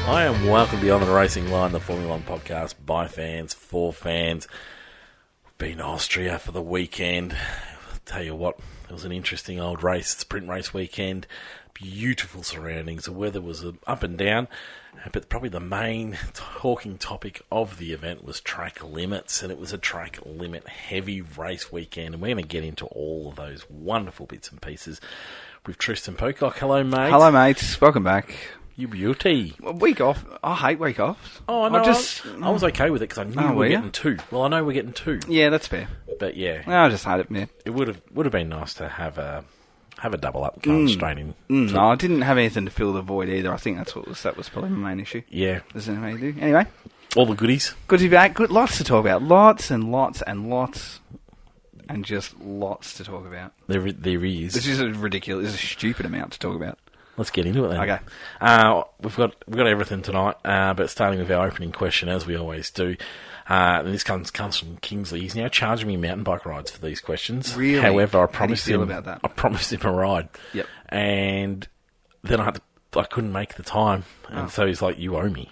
Hi and welcome to Beyond the Racing Line, the Formula One podcast by fans, for fans. We've been to Austria for the weekend. I'll tell you what, it was an interesting old race, sprint race weekend. Beautiful surroundings. The weather was up and down, but probably the main talking topic of the event was track limits, and it was a track limit heavy race weekend, and we're going to get into all of those wonderful bits and pieces with Tristan Pocock. Hello, mate. Hello, mates. Welcome back. You beauty. A week off. I hate week offs. Oh, no, I was okay with it because I knew we were getting two. Well, I know we're getting two. Yeah, that's fair. But yeah. No, I just hate it, man. It would have been nice to have a double up going straight in. No, I didn't have anything to fill the void either. I think that was probably my main issue. Yeah. Doesn't how you do. Anyway. All the goodies. Good to be back. Good, lots to talk about. Lots and lots and lots. And just lots to talk about. There is. This is ridiculous. This is a stupid amount to talk about. Let's get into it then. Okay. We've got everything tonight, but starting with our opening question, as we always do. And this comes from Kingsley. He's now charging me mountain bike rides for these questions. Really? However, I How do you feel promised him about that? I promised him a ride. Yep. And then I couldn't make the time, and so he's like, "You owe me."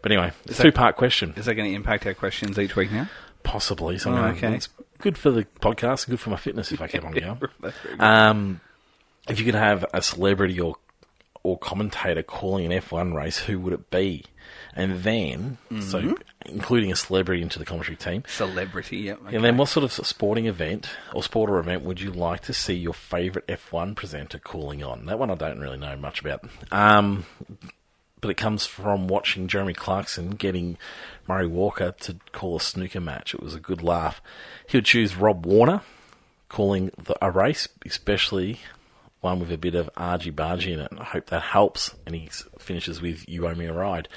But anyway, it's a two-part question. Is that going to impact our questions each week now? Possibly. So okay. It's good for the podcast, good for my fitness if I keep on going. That's very good. If you could have a celebrity or commentator calling an F1 race, who would it be? And then, so including a celebrity into the commentary team. Celebrity, yep. Okay. And then what sort of sporting event or sport or event would you like to see your favourite F1 presenter calling on? That one I don't really know much about. But it comes from watching Jeremy Clarkson getting Murray Walker to call a snooker match. It was a good laugh. He would choose Rob Warner calling a race, especially one with a bit of argy-bargy in it. I hope that helps. And he finishes with, "You owe me a ride."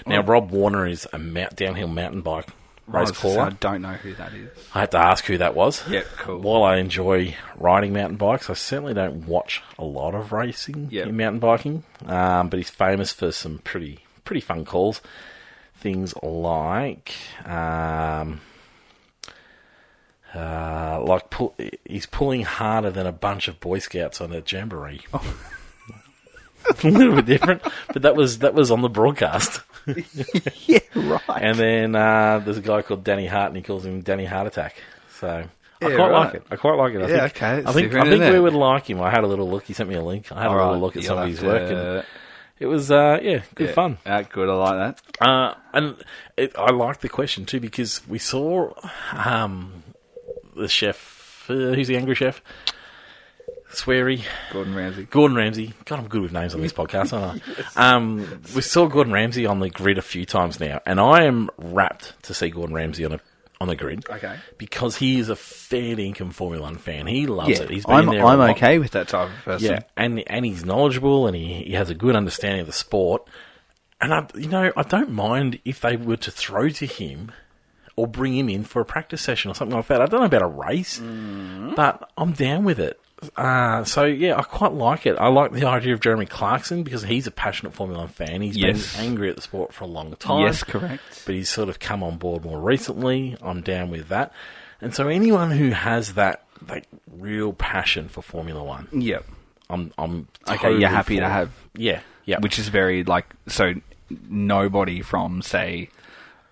Now, Rob Warner is a downhill mountain bike race caller. I don't know who that is. I had to ask who that was. Yeah, cool. While I enjoy riding mountain bikes, I certainly don't watch a lot of racing in mountain biking. But he's famous for some pretty fun calls. Things like he's pulling harder than a bunch of Boy Scouts on a jamboree. Oh. A little bit different, but that was on the broadcast. Yeah, right. And then there's a guy called Danny Hart, and he calls him Danny Heart Attack. So I quite like it. I think we would like him. I had a little look. He sent me a link. I had a little look at some of his work, and it was good fun. Good. I like that. And I like the question too, because we saw the chef. Who's the angry chef? Sweary. Gordon Ramsay. God, I'm good with names on this podcast, aren't I? Yes. We saw Gordon Ramsay on the grid a few times now, and I am rapt to see Gordon Ramsay on the grid. Okay. Because he is a fair dinkum Formula One fan. He loves it. He's been there. I'm okay with that type of person. Yeah, and he's knowledgeable, and he has a good understanding of the sport. And I don't mind if they were to throw to him or bring him in for a practice session or something like that. I don't know about a race, but I'm down with it. So I quite like it. I like the idea of Jeremy Clarkson because he's a passionate Formula One fan. He's been angry at the sport for a long time. Yes, correct. But he's sort of come on board more recently. I'm down with that. And so anyone who has that real passion for Formula One, yep. I'm okay. totally You're happy to have yeah, which is very so nobody from say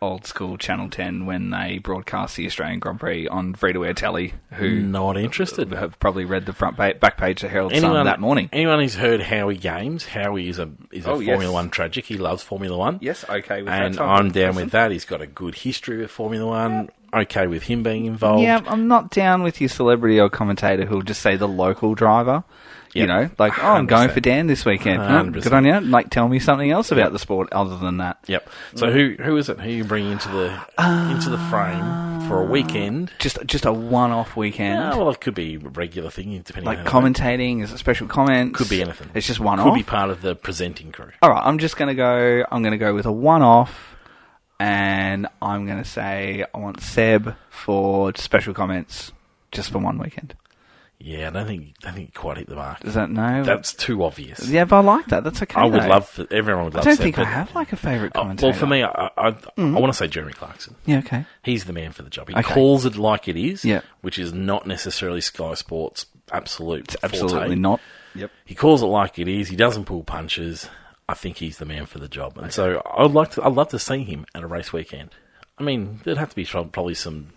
old school Channel 10 when they broadcast the Australian Grand Prix on free-to-air telly who not interested have probably read the back page of Herald Sun that morning. Anyone who's heard Howie Games, Howie is a Formula One tragic. He loves Formula One. Yes, okay with and that. And I'm down with that. He's got a good history with Formula One. Okay with him being involved. Yeah, I'm not down with your celebrity or commentator who'll just say the local driver. You know, like, I'm going for Dan this weekend. Good on you. Like, tell me something else about the sport other than that. Yep. So who is it? Who you bring into the frame for a weekend? Just a one-off weekend. Yeah, well, it could be a regular thing, depending on commentating, is it special comments? Could be anything. It's just one-off. Could be part of the presenting crew. All right, I'm going to go with a one-off, and I'm going to say I want Seb for special comments just for one weekend. Yeah, I don't think you quite hit the mark. Does that no? That's too obvious. Yeah, but I like that. That's okay. I would love for everyone would love. I don't think I have like a favourite commentator. Well, for me, I want to say Jeremy Clarkson. Yeah, okay. He's the man for the job. He calls it like it is. Yeah. Which is not necessarily Sky Sports' absolute. It's absolutely not. Yep. He calls it like it is. He doesn't pull punches. I think he's the man for the job. And so I'd love to see him at a race weekend. I mean, there'd have to be probably some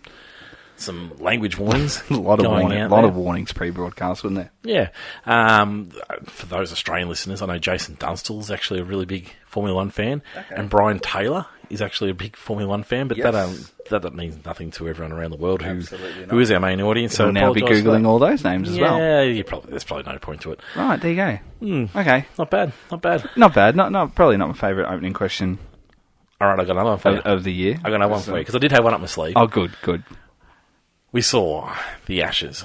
language warnings. A lot of warnings pre-broadcast, wouldn't there? Yeah. For those Australian listeners, I know Jason Dunstall is actually a really big Formula One fan, and Brian Taylor is actually a big Formula One fan, but that means nothing to everyone around the world who is our main audience. So we'll now be Googling all those names as well. Yeah, there's probably no point to it. Right, there you go. Okay. Not bad. Not bad. Probably not my favourite opening question. All right, I got another one for you. Of the year. I got another one for you, because I did have one up my sleeve. Oh, good. We saw the Ashes.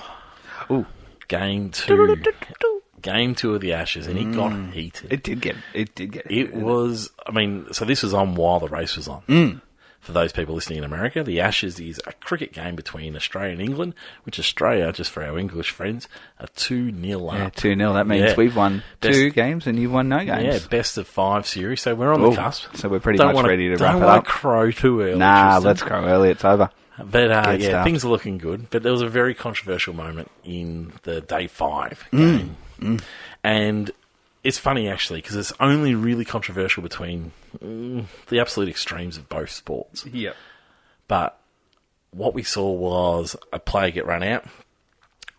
Ooh. Game 2 of the Ashes, and it got heated. It did get It was, so this was on while the race was on. For those people listening in America, the Ashes is a cricket game between Australia and England, which Australia, just for our English friends, are 2-0 up. Yeah, 2-0. That means we've won 2 games and you've won no games. Yeah, best of 5 series, so we're on the cusp. So we're pretty much ready to wrap it up. Don't want to crow too early. Nah, let's crow early. It's over. But things are looking good. But there was a very controversial moment in the Day 5 game. And it's funny, actually, because it's only really controversial between the absolute extremes of both sports. Yep. But what we saw was a player get run out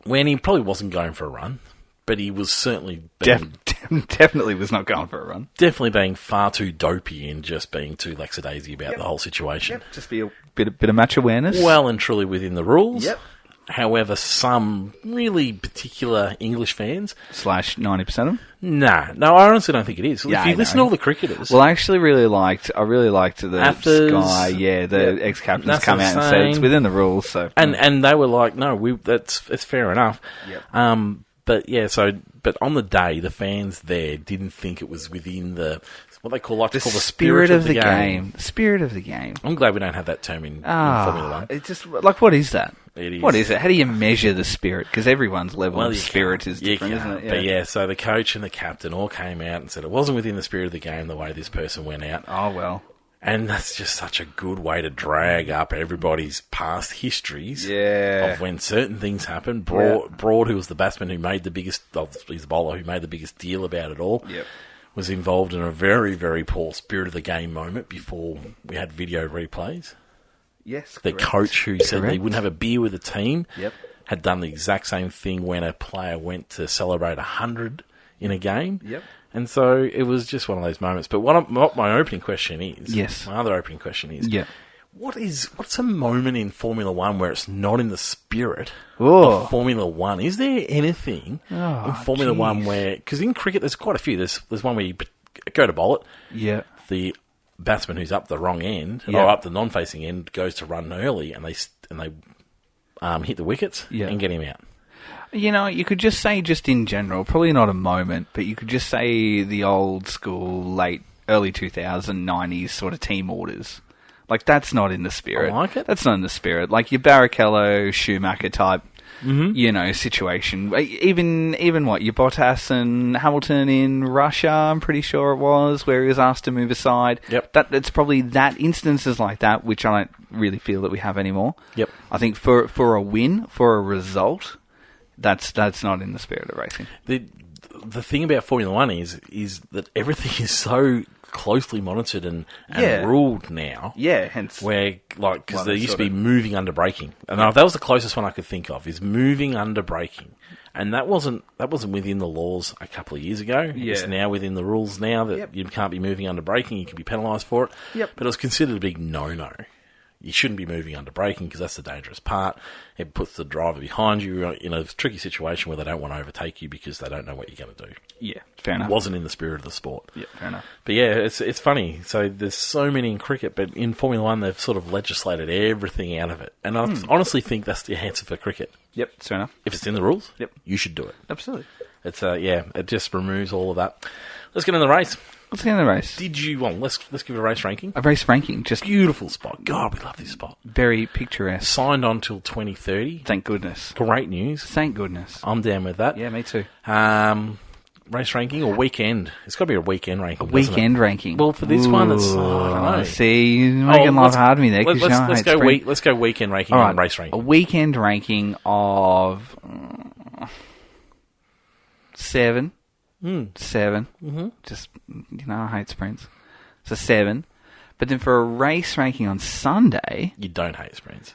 when he probably wasn't going for a run, but he was certainly definitely was not going for a run. Definitely being far too dopey and just being too lackadaisy about the whole situation. Yep. Just be a bit of match awareness. Well and truly within the rules. Yep. However, some really particular English fans... / 90% of them? No, I honestly don't think it is. If you listen to all the cricketers... Well, I actually really liked the Sky, the ex-captains come out and said it's within the rules. So And they were like, no, it's fair enough. Yep. But on the day, the fans there didn't think it was within the... what they call the spirit of the game. Spirit of the game. I'm glad we don't have that term in Formula One. It's just what is that? It is. What is it? How do you measure the spirit? Because everyone's level of spirit is different, isn't it? Yeah. But so the coach and the captain all came out and said it wasn't within the spirit of the game the way this person went out. Oh, well. And that's just such a good way to drag up everybody's past histories of when certain things happen. Broad, who was the batsman who made the biggest, he's the bowler who made the biggest deal about it all. Yep. Was involved in a very, very poor spirit of the game moment before we had video replays. Yes, the coach who said he wouldn't have a beer with the team had done the exact same thing when a player went to celebrate 100 in a game. Yep. And so it was just one of those moments. But what my opening question is, my other opening question is, what's a moment in Formula One where it's not in the spirit of Formula One? Is there anything in Formula One where... because in cricket there's quite a few. There's one where you go to bowl it. Yeah. The batsman who's up the wrong end, or up the non-facing end, goes to run early and they hit the wickets and get him out. You know, you could just say just in general, probably not a moment, but you could just say the old school, early 90s sort of team orders. Like, that's not in the spirit. I like it. That's not in the spirit. Like your Barrichello, Schumacher type, situation. Even what, your Bottas and Hamilton in Russia, I'm pretty sure it was, where he was asked to move aside. Yep. That's probably instances like that, which I don't really feel that we have anymore. Yep. I think for a win, for a result, that's not in the spirit of racing. The thing about Formula One is that everything is so closely monitored and ruled now. Yeah, hence where because there used to be moving under braking, and that was the closest one I could think of is moving under braking, and that wasn't within the laws a couple of years ago. Yeah. It's now within the rules now that you can't be moving under braking. You can be penalised for it. Yep. But it was considered a big no-no. You shouldn't be moving under braking because that's the dangerous part. It puts the driver behind you in a tricky situation where they don't want to overtake you because they don't know what you're going to do. Yeah, fair enough. It wasn't in the spirit of the sport. Yeah, fair enough. But yeah, it's funny. So there's so many in cricket, but in Formula One they've sort of legislated everything out of it. And I honestly think that's the answer for cricket. Yep, that's fair enough. If it's in the rules, you should do it. Absolutely. It's it just removes all of that. Let's get in the race. Let's get in the race. Let's give it a race ranking. A race ranking, just beautiful spot. God, we love this spot. Very picturesque. Signed on till 2030. Thank goodness. Great news. Thank goodness. I'm down with that. Yeah, me too. Race ranking or weekend? It's got to be a weekend ranking. A weekend ranking. Well, for this one, it's I don't know. See, you're making life hard for me there. Let's go weekend ranking and race ranking. A weekend ranking of 7. 7. Mm-hmm. Just, I hate sprints. So 7. But then for a race ranking on Sunday... You don't hate sprints.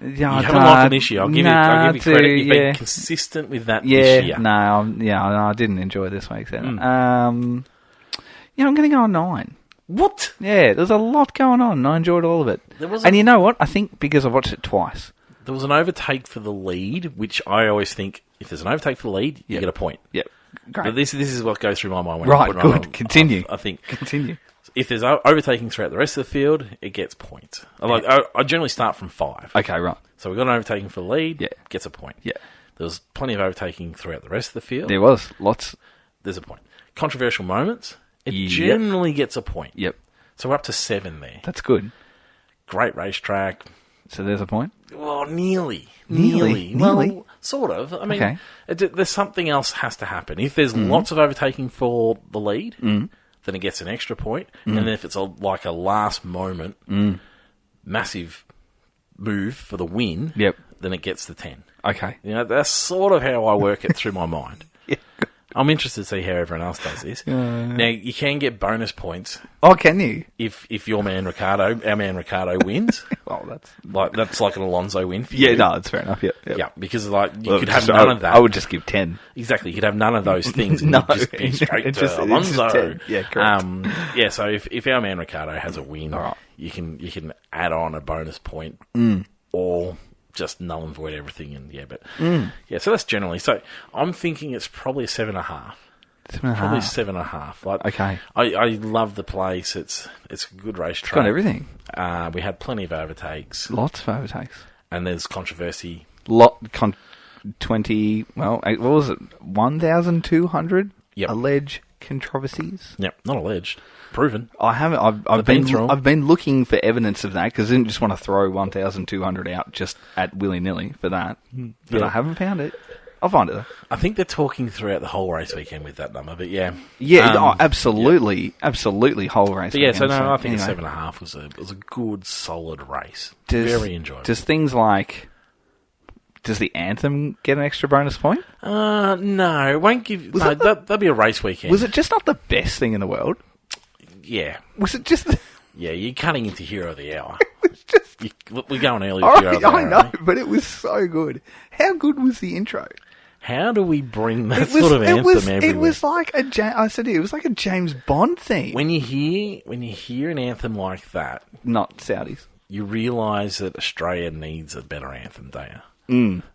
You haven't liked it this year. I'll give you credit. You've been consistent with that this year. I didn't enjoy this week's either. I'm going to go on 9. What? Yeah, there's a lot going on, and I enjoyed all of it. And you know what? I think because I've watched it twice. There was an overtake for the lead, which I always think, if there's an overtake for the lead, you get a point. Yep. Great. But this is what goes through my mind when right, I put it good. on. Continue. I think. Continue. If there's overtaking throughout the rest of the field, it gets points. I generally start from 5. Okay, right. So we've got an overtaking for the lead, gets a point. Yeah. There was plenty of overtaking throughout the rest of the field. There was. Lots. There's a point. Controversial moments, it generally gets a point. Yep. So we're up to 7 there. That's good. Great racetrack. So there's a point? Well, nearly. Nearly? Well, sort of. I mean, there's something else has to happen. If there's lots of overtaking for the lead, then it gets an extra point. And then if it's like a last moment, massive move for the win, then it gets the 10. Okay. That's sort of how I work it through my mind. I'm interested to see how everyone else does this. Now, you can get bonus points. Oh, can you? If our man Ricardo wins. Well, that's like an Alonso win for you. Yeah, no, it's fair enough. Yep. Yeah, because you could have none of that. I would just give 10. Exactly, you could have none of those things and just be straight to Alonso. Yeah, correct. So if our man Ricardo has a win, you can add on a bonus point or just null and void everything, and so that's generally. So I'm thinking it's probably a 7.5. 7.5. Probably 7.5. Like, okay. I love the place. It's a good racetrack. It's got everything. We had plenty of overtakes. Lots of overtakes. And there's controversy. 20. Well, what was it? 1,200 alleged controversies. Yep, not alleged. Proven. I haven't. I've been looking for evidence of that because I didn't just want to throw 1,200 out just at willy-nilly for that. But I haven't found it. I'll find it though. I think they're talking throughout the whole race weekend with that number, but yeah. Yeah, absolutely. Absolutely whole race weekend. Yeah, I think 7.5 was a good, solid race. Very enjoyable. Does things like... Does the anthem get an extra bonus point? No, it won't give... that'd be a race weekend. Was it just not the best thing in the world? Yeah. Was it just... Yeah, you're cutting into Hero of the Hour. It was just... We're going early with Hero of the Hour. I know, but it was so good. How good was the intro? How do we bring that sort of anthem everywhere? It was like it was like a James Bond theme. When you hear an anthem like that... Not Saudis. You realise that Australia needs a better anthem, don't you?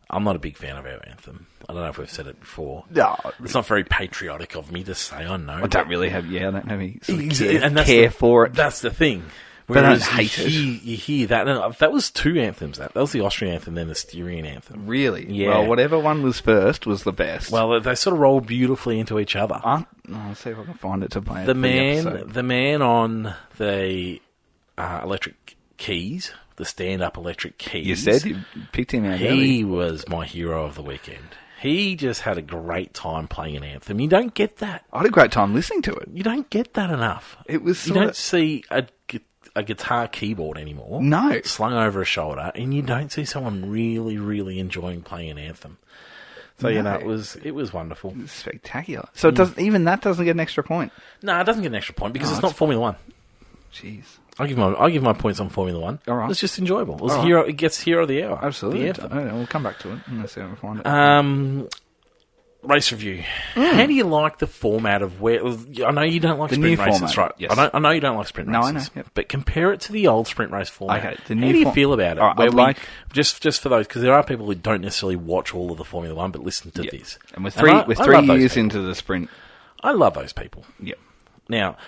I'm not a big fan of our anthem. I don't know if we've said it before. No. It's not very patriotic of me to say, I know. I don't have any sort of care for it. That's the thing. Whereas but I don't hate it. You hear that. And that was 2 anthems. That was the Austrian anthem, then the Styrian anthem. Really? Yeah. Well, whatever one was first was the best. Well, they sort of roll beautifully into each other. I'll see if I can find it to play it. The man on the electric keys, the stand-up electric keys. You said you picked him out. He was my hero of the weekend. He just had a great time playing an anthem. You don't get that. I had a great time listening to it. You don't get that enough. It was. You don't see a guitar keyboard anymore. No, slung over a shoulder, and you don't see someone really, really enjoying playing an anthem. So it was wonderful. It was spectacular. So even that doesn't get an extra point. No, it doesn't get an extra point because it's not Formula One. Jeez. I'll give my points on Formula One. All right. It's just enjoyable. It gets Hero of the Hour. Absolutely. We'll come back to it. Let's see if we find it. Race review. How do you like the format of where... I know you don't like sprint races, right? Yes. I know you don't like sprint races. No, I know. Yep. But compare it to the old sprint race format. Okay, how do you feel about it? Right, just for those, because there are people who don't necessarily watch all of the Formula One, but listen to this. And we're 3 years into the sprint. I love those people. Yep. Now...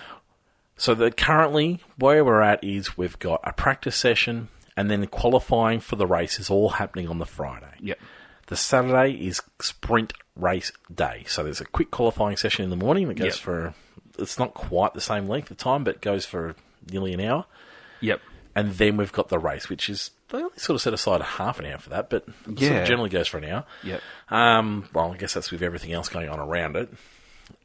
So currently, where we're at is we've got a practice session, and then qualifying for the race is all happening on the Friday. Yep. The Saturday is sprint race day. So there's a quick qualifying session in the morning that goes for... It's not quite the same length of time, but it goes for nearly an hour. Yep. And then we've got the race, which is... They only sort of set aside half an hour for that, but it sort of generally goes for an hour. Yep. Well, I guess that's with everything else going on around it.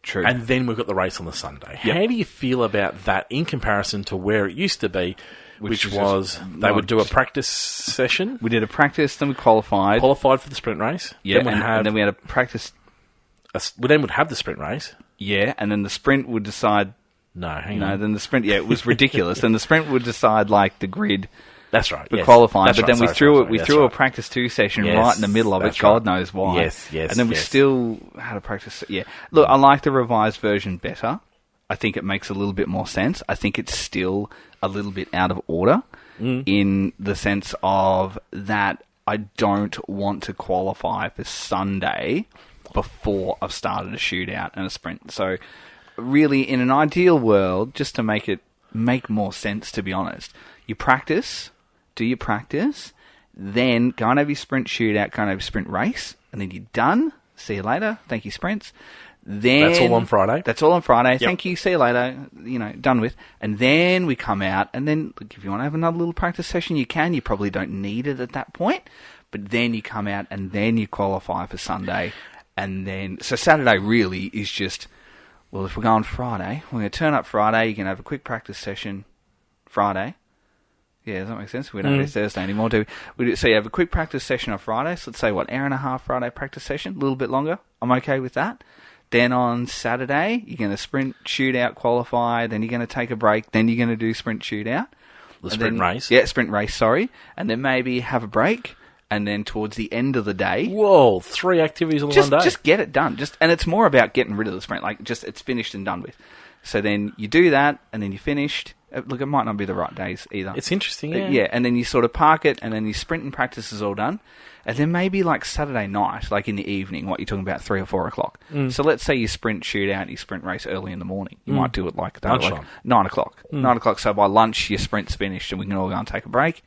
True. And then we've got the race on the Sunday. Yep. How do you feel about that in comparison to where it used to be, which was they would do a practice session? We did a practice, then we qualified. Qualified for the sprint race. Yeah, and then we had a practice we then would have the sprint race. Yeah, and then the sprint would decide... No, hang No, on. then the sprint... Yeah, it was ridiculous. Then the sprint would decide, like, the grid... That's right. For yes. qualifying, That's but right, then we threw a practice 2 session Yes, right in the middle of it. that's God right. knows why. Yes, And then we yes. still had a practice. Yeah, look, I like the revised version better. I think it makes a little bit more sense. I think it's still a little bit out of order in the sense of that I don't want to qualify for Sunday before I've started a shootout and a sprint. So, really, in an ideal world, just to make it make more sense, to be honest, you practice. Do your practice, then go and have your sprint shootout, go and have your sprint race, and then you're done. See you later. Thank you, sprints. Then That's all on Friday. That's all on Friday. Yep. Thank you. See you later. Done with. And then we come out, and then look, if you want to have another little practice session, you can. You probably don't need it at that point, but then you come out, and then you qualify for Sunday, and then so Saturday really is just, well, if we're going Friday, we're going to turn up Friday. You can have a quick practice session Friday. Yeah, does that make sense? We don't do Thursday anymore, do we? So you have a quick practice session on Friday. So let's say, hour and a half Friday practice session, a little bit longer. I'm okay with that. Then on Saturday, you're going to sprint, shootout, qualify. Then you're going to take a break. Then you're going to do sprint, shootout. Race. Yeah, sprint race, sorry. And then maybe have a break. And then towards the end of the day... Whoa, 3 activities on one day. Just get it done. And it's more about getting rid of the sprint. Like, just it's finished and done with. So then you do that, and then you're finished. Look, it might not be the right days either. It's interesting, yeah. Yeah, and then you sort of park it, and then your sprint and practice is all done. And then maybe like Saturday night, like in the evening, what you're talking about, 3 or 4 o'clock. So let's say you sprint shootout, you sprint race early in the morning. You might do it like that, Lunchtime. like 9 o'clock. 9 o'clock, so by lunch your sprint's finished and we can all go and take a break.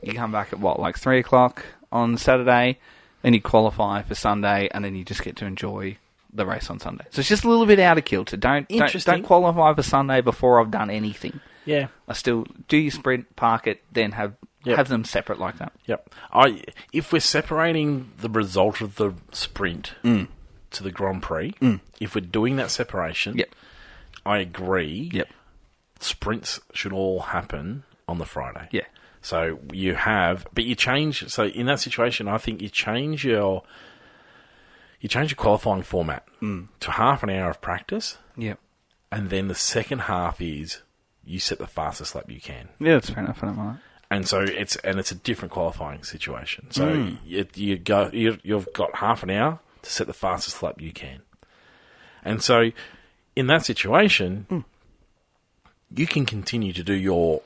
You come back at like 3 o'clock on Saturday, then you qualify for Sunday, and then you just get to enjoy the race on Sunday. So it's just a little bit out of kilter. Don't qualify for Sunday before I've done anything. Yeah. I still do your sprint, park it, then have them separate like that. Yep. If we're separating the result of the sprint to the Grand Prix, if we're doing that separation, I agree. Yep. Sprints should all happen on the Friday. Yeah. So you change. So in that situation, I think you change your qualifying format to half an hour of practice. Yep. And then the second half is you set the fastest lap you can. Yeah, that's fair enough. I don't mind. And so it's a different qualifying situation. So you've got half an hour to set the fastest lap you can. And so in that situation, you can continue to do your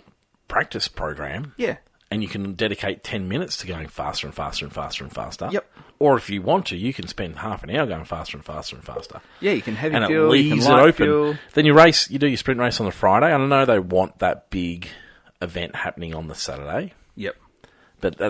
practice program. Yeah. And you can dedicate 10 minutes to going faster and faster and faster and faster. Yep. Or if you want to, you can spend half an hour going faster and faster and faster. Yeah, you can heavy and fuel, it leaves you can it light open. fuel. Then you do your sprint race on the Friday. And I know they want that big event happening on the Saturday. Yep. But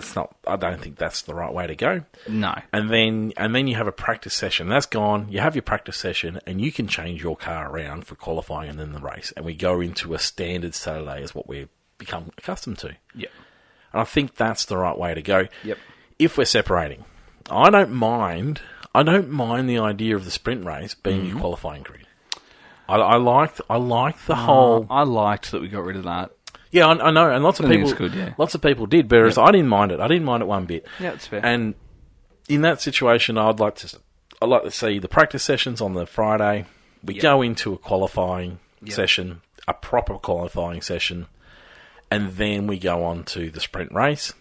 I don't think that's the right way to go. No. And then you have a practice session. That's gone. You have your practice session and you can change your car around for qualifying and then the race. And we go into a standard Saturday as what we've become accustomed to. Yep. And I think that's the right way to go. Yep. If we're separating, I don't mind the idea of the sprint race being your qualifying grid. I like the whole. I liked that we got rid of that. Yeah, I know, and lots of people, good, yeah. lots of people did. Whereas I didn't mind it. I didn't mind it one bit. Yeah, that's fair. And in that situation, I'd like to see the practice sessions on the Friday. We go into a qualifying session, a proper qualifying session. And then we go on to the sprint race,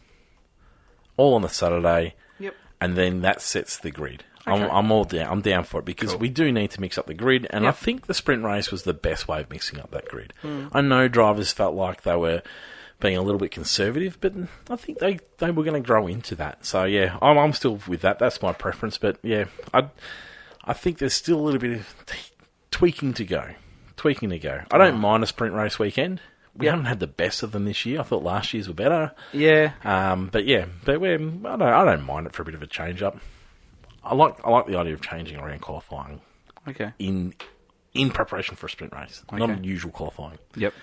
all on the Saturday. Yep. And then that sets the grid. Okay. I'm down for it because we do need to mix up the grid. And I think the sprint race was the best way of mixing up that grid. I know drivers felt like they were being a little bit conservative, but I think they were going to grow into that. So, yeah, I'm still with that. That's my preference. But, yeah, I think there's still a little bit of tweaking to go. I don't mind a sprint race weekend. We haven't had the best of them this year. I thought last year's were better. Yeah. I don't mind it for a bit of a change up. I like the idea of changing around qualifying. Okay. In preparation for a sprint race, not unusual qualifying. Yep.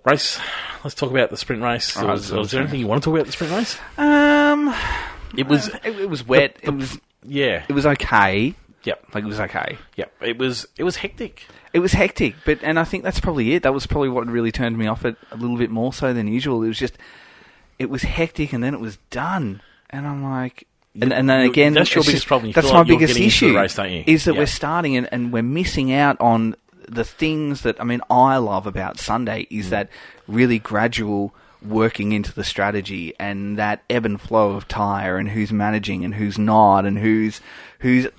Race. Let's talk about the sprint race. Was there anything you want to talk about the sprint race? It was wet. It was okay. Yep. Like, it was okay. Yep. It was hectic. It was hectic, and I think that's probably it. That was probably what really turned me off it a little bit more so than usual. It was hectic, and then it was done. And I'm like, And then again, that's your biggest problem. That's my biggest issue. Race, don't you? Is that we're starting and we're missing out on the things that I love about Sunday is that really gradual working into the strategy and that ebb and flow of tyre and who's managing and who's not and who's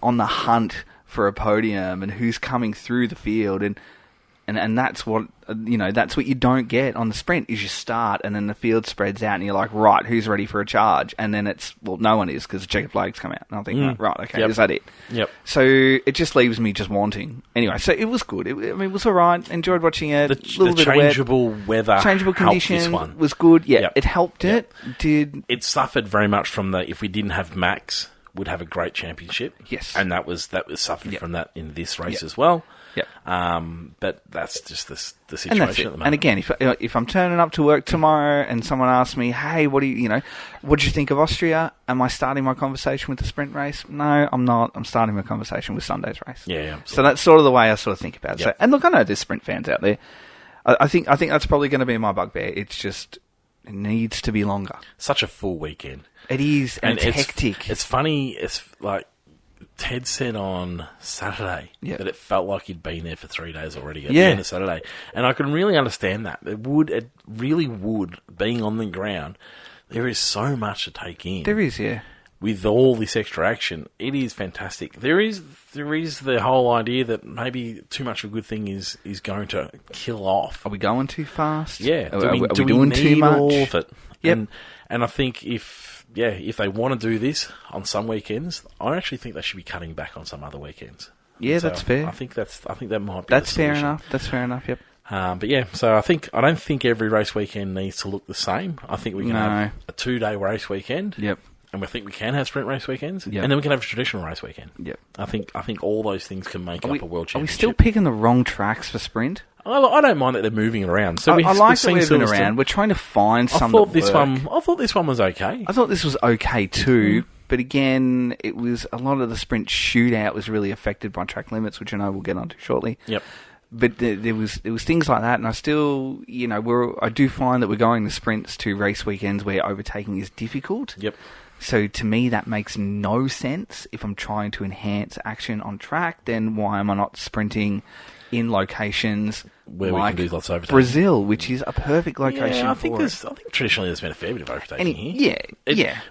on the hunt for a podium and who's coming through the field and that's what that's what you don't get on the sprint is you start and then the field spreads out and you're like, right, who's ready for a charge? And then it's, well, no one is because the checkered flags come out. And I think, right, okay, is that it? Yep. So it just leaves me just wanting. Anyway, so it was good. It was all right. Enjoyed watching it. The changeable weather, changeable condition was good. Yeah, it helped it. It suffered very much from if we didn't have Max, would have a great championship. Yes. And that was suffered from that in this race as well. Yep. But that's just the situation at the moment. And again, if I'm turning up to work tomorrow and someone asks me, hey, what do you think of Austria? Am I starting my conversation with the sprint race? No, I'm not. I'm starting my conversation with Sunday's race. Yeah. So that's sort of the way I sort of think about it. So, and look, I know there's sprint fans out there. I think that's probably going to be my bugbear. It's just, it needs to be longer. Such a full weekend. It is, and it's hectic. It's funny. It's like Ted said on Saturday that it felt like he'd been there for 3 days already at the end of Saturday. And I can really understand that. It really would, being on the ground, there is so much to take in. There is, yeah. With all this extra action, it is fantastic. There is the whole idea that maybe too much of a good thing is going to kill off. Are we going too fast? Yeah. Are we doing too much? All of it? Yep. And I think if they want to do this on some weekends, I actually think they should be cutting back on some other weekends. Yeah, so that's fair. I think that might be. That's fair enough. That's fair enough. Yep. But yeah, so I don't think every race weekend needs to look the same. I think we can have a 2-day race weekend. Yep. And we think we can have sprint race weekends. Yep. And then we can have a traditional race weekend. Yep. I think all those things can make up a world championship. Are we still picking the wrong tracks for sprint? I don't mind that they're moving it around. So I like that we're moving around. We're trying to find some. I thought this one was okay. I thought this was okay too. But again, it was a lot of the sprint shootout was really affected by track limits, which I know we'll get onto shortly. Yep. But there was things like that, and I still, I do find that we're going to sprints to race weekends where overtaking is difficult. Yep. So to me, that makes no sense. If I'm trying to enhance action on track, then why am I not sprinting in locations where like we can do lots of overtaking? Brazil, which is a perfect location I think for I think traditionally there's been a fair bit of overtaking here.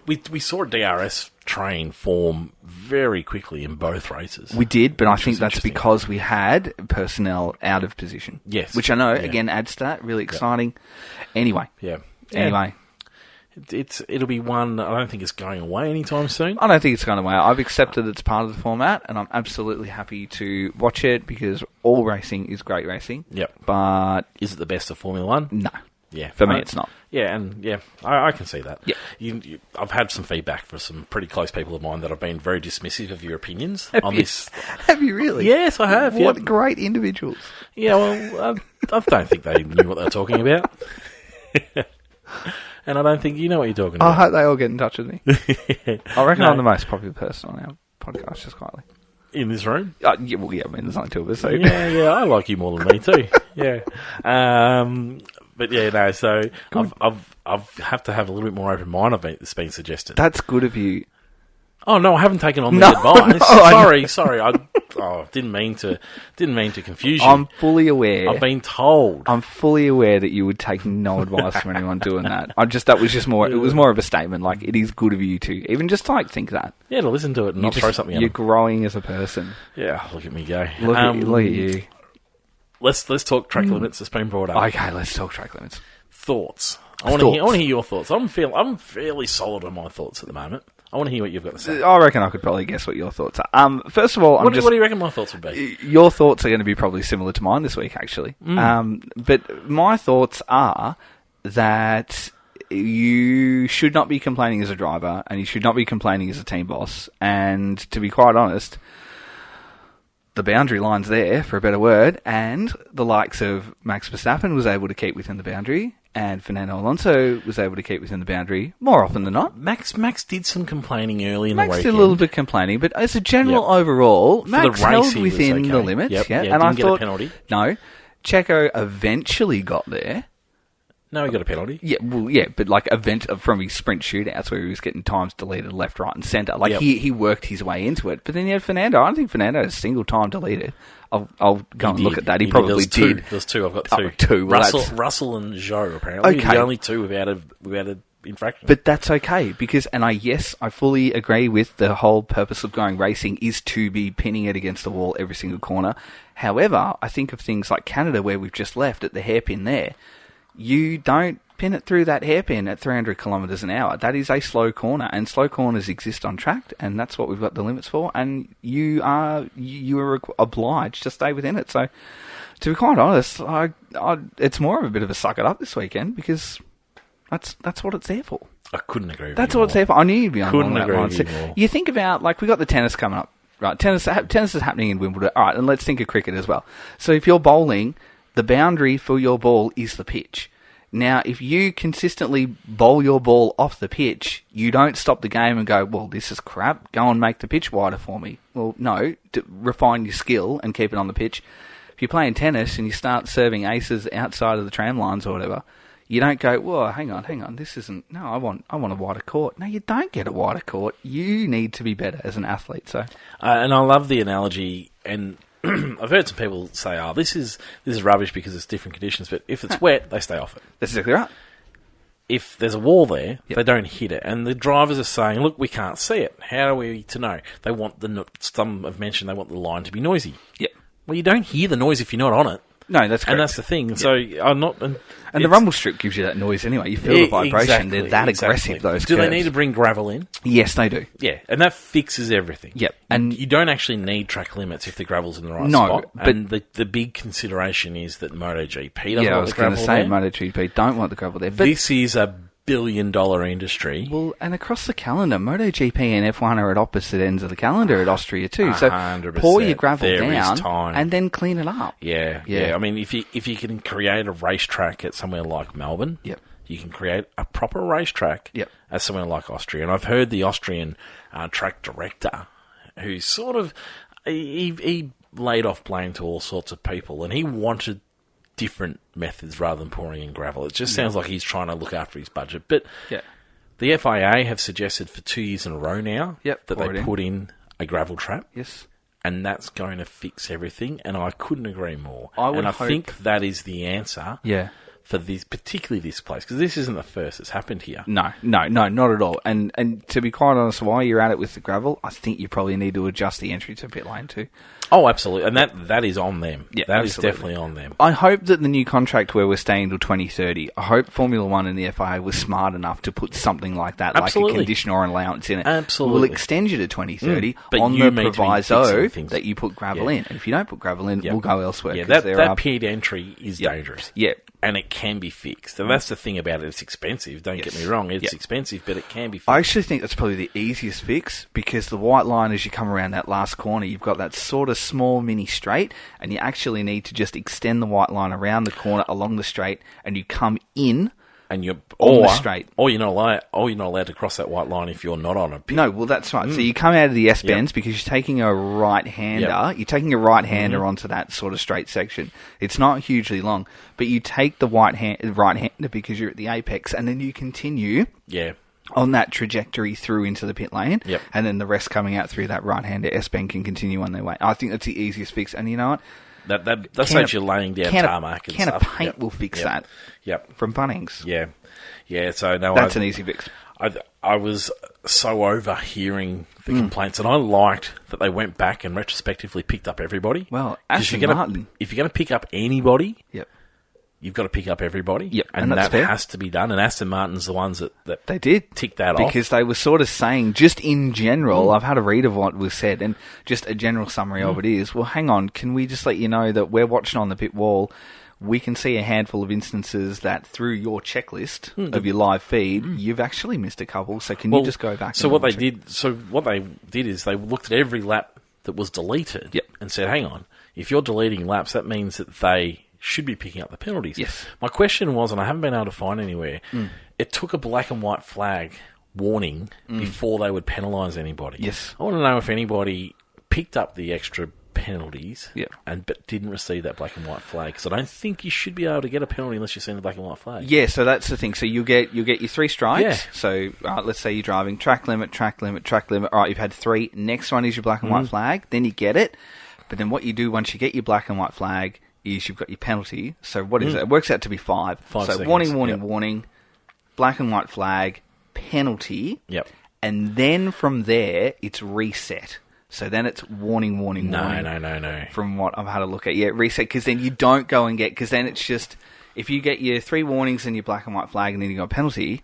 We saw a DRS train form very quickly in both races. We did, but I think that's because we had personnel out of position. Yes. Which I know, again, adds to that. Really exciting. Anyway. Yeah. Anyway. It'll be one. I don't think it's going away anytime soon. I don't think it's going away. I've accepted it's part of the format, and I'm absolutely happy to watch it because all racing is great racing. Yep. But is it the best of Formula One? No. Yeah. For me, it's not. Yeah, and I can see that. Yeah. I've had some feedback from some pretty close people of mine that have been very dismissive of your opinions on this. Have you really? Yes, I have. What great individuals. Yeah, well, I don't think they knew what they were talking about. And I don't think you know what you're talking about. I hope they all get in touch with me. I reckon I'm the most popular person on our podcast, just quietly. In this room? Yeah, I mean, there's only two of us. So. Yeah, I like you more than me too. Yeah. But yeah, no, so I've have to have a little bit more open mind of it that's been suggested. That's good of you. Oh no, I haven't taken on the advice. Sorry. I didn't mean to confuse you. I'm fully aware. I've been told. I'm fully aware that you would take no advice from anyone doing that. That was just more. It was more of a statement. Like, it is good of you to even just think that. Yeah, to listen to it and not throw something at You're growing as a person. Yeah, look at me go. Look at you. Let's talk track limits. It's been brought up. Okay, let's talk track limits. Thoughts. I want to hear your thoughts. I'm fairly solid on my thoughts at the moment. I want to hear what you've got to say. I reckon I could probably guess what your thoughts are. First of all, what do you reckon my thoughts would be? Your thoughts are going to be probably similar to mine this week, actually. But my thoughts are that you should not be complaining as a driver, and you should not be complaining as a team boss. And to be quite honest, the boundary line's there, for a better word, and the likes of Max Verstappen was able to keep within the boundary, and Fernando Alonso was able to keep within the boundary more often than not. Max did some complaining early in the weekend. Max did a little bit complaining, but as a general overall, Max held within the limits. Yep. Yeah, and I thought, a penalty. No, Checo eventually got there, No, he got a penalty. Yeah, well, yeah, but like event from his sprint shootouts where he was getting times deleted left, right, and centre. Like he worked his way into it. But then you had Fernando. I don't think Fernando had a single time deleted. I'll go and look at that. He probably did. There's two. I've got two. Two. Well, Russell and Zhou apparently. Okay. The only two without a infraction. But that's okay because, I fully agree with the whole purpose of going racing is to be pinning it against the wall every single corner. However, I think of things like Canada where we've just left at the hairpin there. You don't pin it through that hairpin at 300 kilometres an hour. That is a slow corner, and slow corners exist on track, and that's what we've got the limits for. And you are obliged to stay within it. So, to be quite honest, it's more of a bit of a suck it up this weekend because that's what it's there for. I couldn't agree with you. That's what it's there for. I knew you'd be on Couldn't that agree line. with you more. You think about, like, we got the tennis coming up, right? Tennis is happening in Wimbledon. All right, and let's think of cricket as well. So if you're bowling, the boundary for your ball is the pitch. Now, if you consistently bowl your ball off the pitch, you don't stop the game and go, well, this is crap, go and make the pitch wider for me. Well, no, to refine your skill and keep it on the pitch. If you're playing tennis and you start serving aces outside of the tram lines or whatever, you don't go, well, hang on, this isn't, no, I want a wider court. No, you don't get a wider court. You need to be better as an athlete. So, and I love the analogy, and I've heard some people say, "Oh, this is rubbish because it's different conditions." But if it's wet, they stay off it. That's exactly right. If there's a wall there, they don't hit it, and the drivers are saying, "Look, we can't see it. How are we to know?" They want some have mentioned they want the line to be noisy. Yep. Well, you don't hear the noise if you're not on it. No, that's correct. And that's the thing. Yep. So I'm not. And the rumble strip gives you that noise anyway. You feel the vibration. They're that aggressive, those Do curves. they need to bring gravel in? Yes, they do. Yeah, and that fixes everything. Yep. And you don't actually need track limits if the gravel's in the right spot. And the big consideration is that MotoGP doesn't want the gravel there. I was going to say MotoGP don't want the gravel there. But this is a billion-dollar industry. Well, and across the calendar, MotoGP and F1 are at opposite ends of the calendar at Austria too. So 100%. pour your gravel There down is time. and then clean it up. Yeah. I mean, if you can create a racetrack at somewhere like Melbourne, yep, you can create a proper racetrack at somewhere like Austria. And I've heard the Austrian track director, who's sort of he laid off blame to all sorts of people, and he wanted different methods rather than pouring in gravel. It just sounds like he's trying to look after his budget. But the FIA have suggested for 2 years in a row now that they put in a gravel trap. Yes. And that's going to fix everything, and I couldn't agree more. I hope think that is the answer for this, particularly this place, because this isn't the first that's happened here. No, not at all. And to be quite honest, while you're at it with the gravel, I think you probably need to adjust the entry to pit lane too. Oh, absolutely. And that is on them. Yeah, that absolutely. is definitely on them. I hope that the new contract where we're staying till 2030, I hope Formula One and the FIA was smart enough to put something like that, absolutely, like a condition or an allowance in it. Absolutely. We'll extend you to 2030 but on you the need proviso that you put gravel in. And if you don't put gravel in, we'll go elsewhere. Yeah, that pit entry is dangerous. Yeah. And it can be fixed. And that's the thing about it. It's expensive. Don't get me wrong. It's expensive, but it can be fixed. I actually think that's probably the easiest fix because the white line, as you come around that last corner, you've got that sort of small mini straight, and you actually need to just extend the white line around the corner along the straight, and you come in. And you're on the straight, or you're not allowed to cross that white line if you're not on a pit. No, well that's right. So you come out of the S bends because you're taking a right hander. You're taking a right hander onto that sort of straight section. It's not hugely long, but you take the right hander because you're at the apex, and then you continue. On that trajectory through into the pit lane, and then the rest coming out through that right hander S bend can continue on their way. I think that's the easiest fix, and you know what? That saves you laying down tarmac and stuff. Can of paint will fix that. From Bunnings. Yeah. So no, that's an easy fix. I was so overhearing the complaints, and I liked that they went back and retrospectively picked up everybody. Well, Aston Martin, if you're going to pick up anybody, you've got to pick up everybody. And that has to be done. And Aston Martin's the ones that they did tick that off. Because they were sort of saying, just in general, I've had a read of what was said, and just a general summary of it is, well, hang on, can we just let you know that we're watching on the pit wall, we can see a handful of instances that through your checklist of your live feed, you've actually missed a couple, so can you just go back what they did is they looked at every lap that was deleted and said, hang on, if you're deleting laps, that means that they should be picking up the penalties. Yes. My question was, and I haven't been able to find anywhere, it took a black and white flag warning before they would penalise anybody. Yes. I want to know if anybody picked up the extra penalties, Yeah. but didn't receive that black and white flag. Because I don't think you should be able to get a penalty unless you've seen the black and white flag. Yeah, so that's the thing. So you get your 3 strikes. Yeah. So let's say you're driving track limit, track limit, track limit. All right, you've had 3. Next one is your black and white flag. Then you get it. But then what you do once you get your black and white flag is you've got your penalty. So what is it? It works out to be 5. 5 so seconds. warning, warning, Yep. warning, black and white flag, penalty. Yep. And then from there, it's reset. So then it's warning, warning, warning. No. From what I've had a look at. Yeah, reset, because then you don't go and get... Because then it's just... If you get your 3 warnings and your black and white flag and then you got a penalty,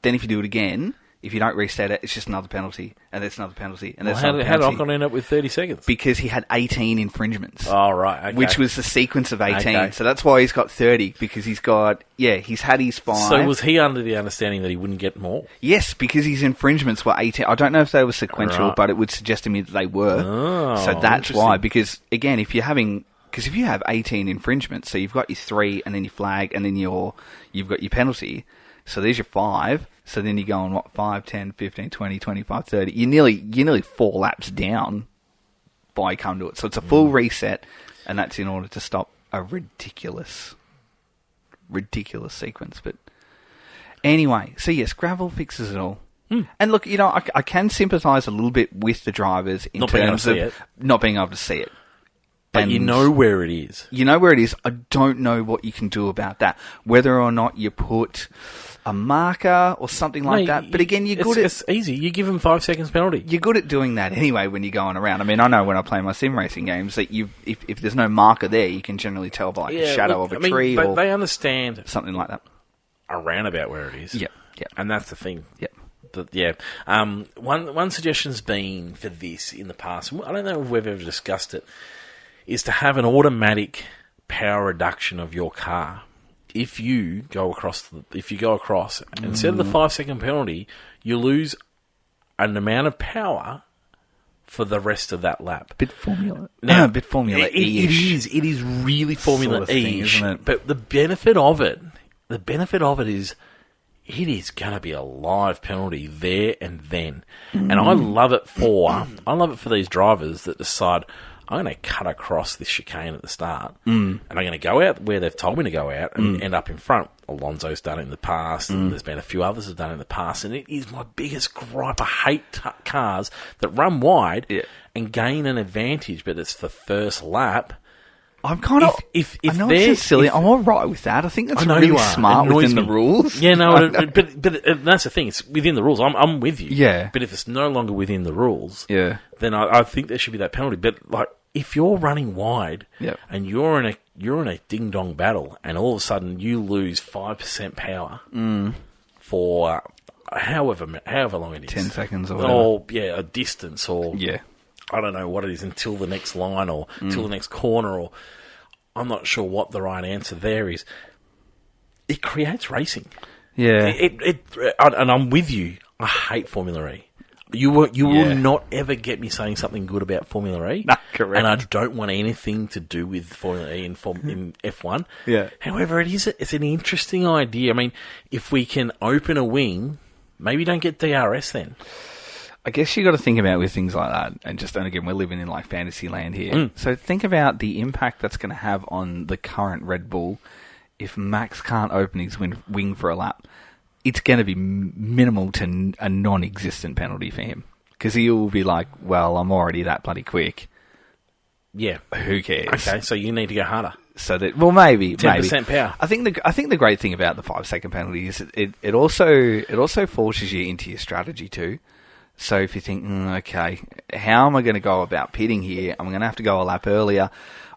then if you do it again, if you don't reset it, it's just another penalty. And that's another penalty. And that's another penalty. How did Ocon end up with 30 seconds? Because he had 18 infringements. Oh, right. Okay. Which was the sequence of 18. Okay. So that's why he's got 30, because he's got... Yeah, he's had his 5. So was he under the understanding that he wouldn't get more? Yes, because his infringements were 18. I don't know if they were sequential, Right. but it would suggest to me that they were. Oh, so that's why. interesting. Because, again, if you're having... Because if you have 18 infringements, so you've got your 3, and then your flag, and then you've got your penalty. So there's your 5. So then you go on, 5, 10, 15, 20, 25, 30. You're nearly 4 laps down by come to it. So it's a full reset, and that's in order to stop a ridiculous sequence. But anyway, so yes, gravel fixes it all. And look, I can sympathise a little bit with the drivers in Not being able terms to of see it. not being able to see it. But And you know where it is. You know where it is. I don't know what you can do about that. Whether or not you put a marker or something like that. But again, it's easy. You give them 5 seconds penalty. You're good at doing that anyway when you're going around. I mean, I know when I play my sim racing games that if there's no marker there, you can generally tell by a shadow of a tree or they understand something like that. Around about where it is. Yep. And that's the thing. Yep. But yeah, one suggestion's been for this in the past. I don't know if we've ever discussed it. Is to have an automatic power reduction of your car. If you go across, instead of the 5 second penalty, you lose an amount of power for the rest of that lap. Bit Formula. Now, bit Formula E-ish. It is really Formula Sort of thing, E-ish. isn't it? But the benefit of it is it is going to be a live penalty there and then. And I love it for these drivers that decide, I'm going to cut across this chicane at the start, and I'm going to go out where they've told me to go out and end up in front. Alonso's done it in the past, and there's been a few others who've done it in the past, and it is my biggest gripe. I hate cars that run wide and gain an advantage, but it's the first lap. I'm kind of... If I know it's silly. I'm all right with that. I think that's really smart within the rules. Yeah, no, but that's the thing. It's within the rules. I'm with you. Yeah. But if it's no longer within the rules, Yeah. then I think there should be that penalty. But like, if you're running wide and you're in a ding dong battle, and all of a sudden you lose 5% power for however long it is, 10 seconds or whatever. a distance, or Yeah. I don't know what it is, until the next line or until the next corner, or I'm not sure what the right answer there is. It creates racing. Yeah. And I'm with you. I hate Formula E. You will not ever get me saying something good about Formula E. No, correct. And I don't want anything to do with Formula E in F1. Yeah. However, it's an interesting idea. I mean, if we can open a wing, maybe don't get DRS then. I guess you got to think about with things like that, and again, we're living in like fantasy land here. So think about the impact that's going to have on the current Red Bull if Max can't open his wing for a lap. It's going to be minimal to a non-existent penalty for him, because he'll be like, "Well, I'm already that bloody quick. Yeah, who cares?" Okay, so you need to go harder. So that maybe 10% power. I think the great thing about the 5 second penalty is it also forces you into your strategy too. So if you think, okay, how am I going to go about pitting here? I'm going to have to go a lap earlier.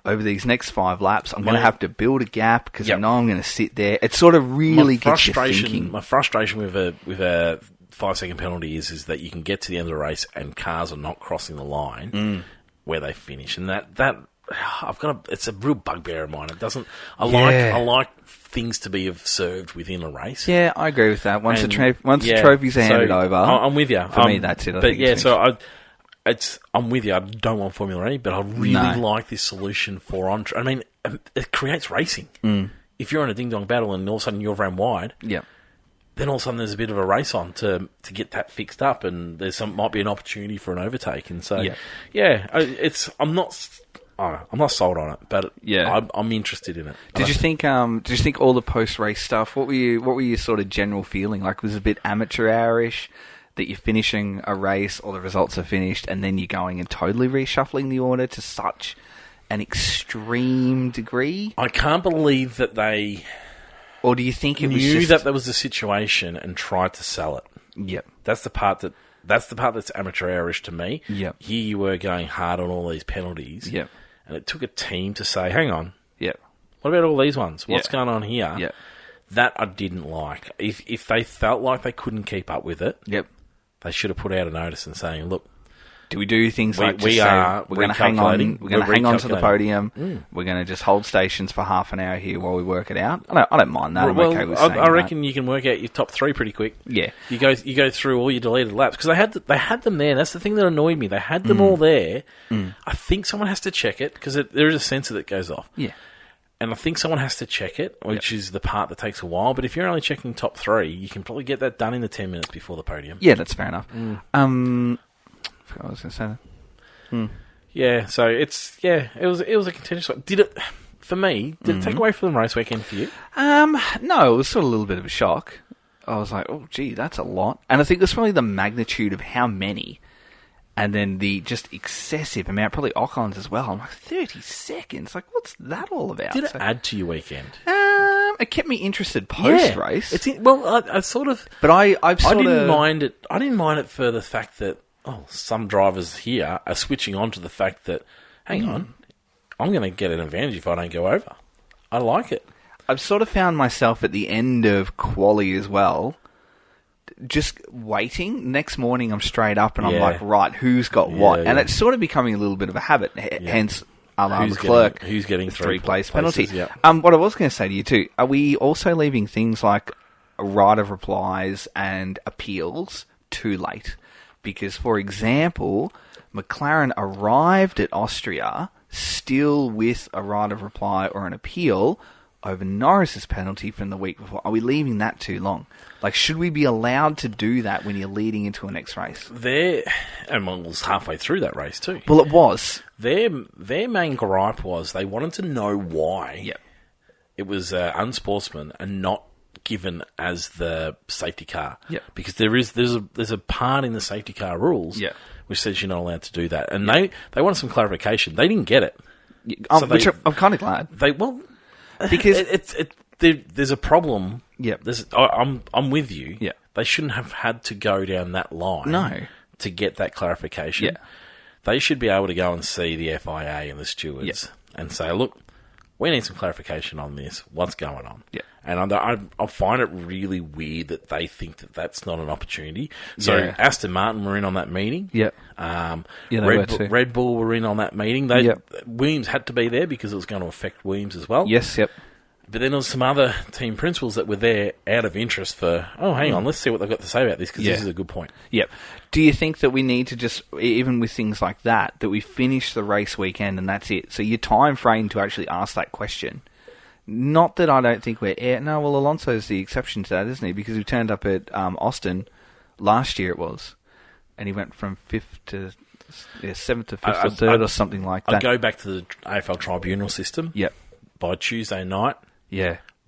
Over these next 5 laps, I'm going to have to build a gap because I know I'm going to sit there. It sort of really gets you thinking. My frustration with a 5 second penalty is that you can get to the end of the race and cars are not crossing the line where they finish, and that it's a real bugbear of mine. It doesn't. I like things to be served within a race. Yeah, I agree with that. Once the trophies are handed over, I'm with you. For me, that's it. I'm with you. I don't want Formula E, but I really like this solution for I mean, it creates racing. If you're in a ding dong battle and all of a sudden you're ran wide, then all of a sudden there's a bit of a race on to get that fixed up, and might be an opportunity for an overtake. And so, I'm not I'm not sold on it, but Yeah. I'm interested in it. Did you think all the post-race stuff, what were your sort of general feeling? Like, was it a bit amateur hourish that you're finishing a race, all the results are finished, and then you're going and totally reshuffling the order to such an extreme degree? I can't believe that they Or do you think it was knew just... that there was a situation and tried to sell it. Yep. That's the part that's amateur hourish to me. Yep. Here you were going hard on all these penalties. Yep. And it took a team to say, hang on, Yep. what about all these ones? What's Yeah. going on here? Yep. That I didn't like. If they felt like they couldn't keep up with it, Yep. they should have put out a notice and saying, look, Do we do things like we just say, are we're going to hang on, recalculating. we're going to We're hang on to the recalculating. podium, we're going to just hold stations for half an hour here while we work it out? I don't mind that. I'm well, okay with saying I reckon you can work out your top three pretty quick. Yeah. You go through all your deleted laps because they had them there. That's the thing that annoyed me. They had them all there. I think someone has to check it because there is a sensor that goes off. Yeah. And I think someone has to check it, which is the part that takes a while. But if you're only checking top three, you can probably get that done in the 10 minutes before the podium. Yeah, that's fair enough. I forgot what I was going to say. Yeah, so it was a contentious one. Did it take away from the race weekend for you? No, it was sort of a little bit of a shock. I was like, oh, gee, that's a lot. And I think that's probably the magnitude of how many, and then the just excessive amount, probably Ocon's as well. I'm like, 30 seconds? Like, what's that all about? Did it add to your weekend? It kept me interested post-race. I sort of... But I didn't mind it. I didn't mind it for the fact that some drivers here are switching on to the fact that, hang on, I'm going to get an advantage if I don't go over. I like it. I've sort of found myself at the end of quali as well, just waiting. Next morning I'm straight up and I'm like, right, who's got what? Yeah. And it's sort of becoming a little bit of a habit, hence Who's Leclerc. who's getting three-place penalty. Yeah. What I was going to say to you too, are we also leaving things like a right of replies and appeals too late? Because, for example, McLaren arrived at Austria still with a right of reply or an appeal over Norris's penalty from the week before. Are we leaving that too long? Like, should we be allowed to do that when you're leading into a next race? And it was halfway through that race too. Well, it was. Their main gripe was they wanted to know why it was unsportsman and not given as the safety car. Yep. Because there's a part in the safety car rules which says you're not allowed to do that. And they wanted some clarification. They didn't get it. Which I'm kind of glad. Because there's a problem. Yep. I'm with you. Yeah. They shouldn't have had to go down that line to get that clarification. Yeah. They should be able to go and see the FIA and the stewards and say, look, we need some clarification on this. What's going on? Yeah. And I find it really weird that they think that that's not an opportunity. So Aston Martin were in on that meeting. Yep. Red Bull were in on that meeting. Williams had to be there because it was going to affect Williams as well. Yes, yep. But then there was some other team principals that were there out of interest for, hang on, let's see what they've got to say about this because this is a good point. Yep. Do you think that we need to just, even with things like that we finish the race weekend and that's it? So your time frame to actually ask that question. Not that I don't think Alonso's the exception to that, isn't he? Because he turned up at Austin last year it was, and he went from 7th to 5th to 3rd or something like that. I'd go back to the AFL tribunal system. Yep. By Tuesday night,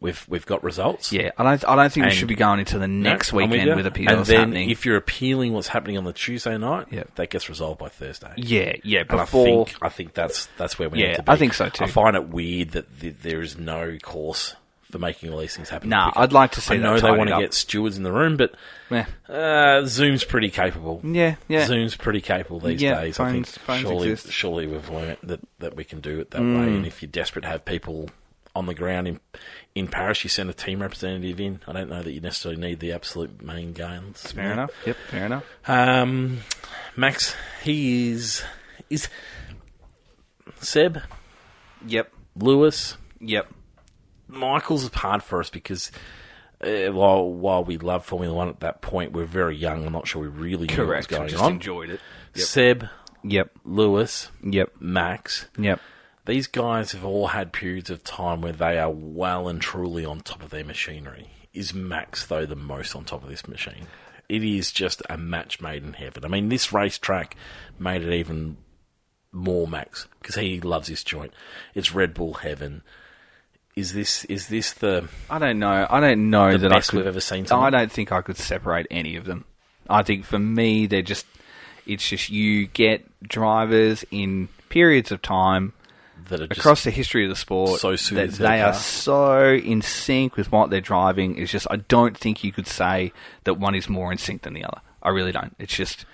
we've got results. Yeah, I don't think we should be going into the next weekend with appeals and then happening. If you're appealing what's happening on the Tuesday night, that gets resolved by Thursday. Yeah. And Before, I think that's where we need to be. I think so too. I find it weird that there is no course for making all these things happen. Nah, I'd like to see. I know that they want to up. get stewards in the room, but Zoom's pretty capable. Yeah. Zoom's pretty capable these days. I think phones surely we've learned that we can do it that way. And if you're desperate to have people on the ground in Paris, you send a team representative in. I don't know that you necessarily need the absolute main guns. Fair enough. Yep, fair enough. Max, he is Seb. Yep. Lewis. Yep. Michael's hard for us because while we love Formula One at that point, we're very young. I'm not sure we really knew what was going just on. Enjoyed it. Yep. Seb. Yep. Lewis. Yep. Max. Yep. These guys have all had periods of time where they are well and truly on top of their machinery. Is Max, though, the most on top of this machine? It is just a match made in heaven. I mean, this racetrack made it even more Max because he loves his joint. It's Red Bull heaven. Is this the? I don't know. I don't know the that best I could. we've ever seen. I don't think I could separate any of them. I think for me, they're just. It's just you get drivers in periods of time that are across the history of the sport so suited that to they their are car. so in sync with what they're driving. It's just I don't think you could say that one is more in sync than the other. I really don't. It's just,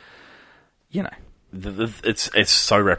It's so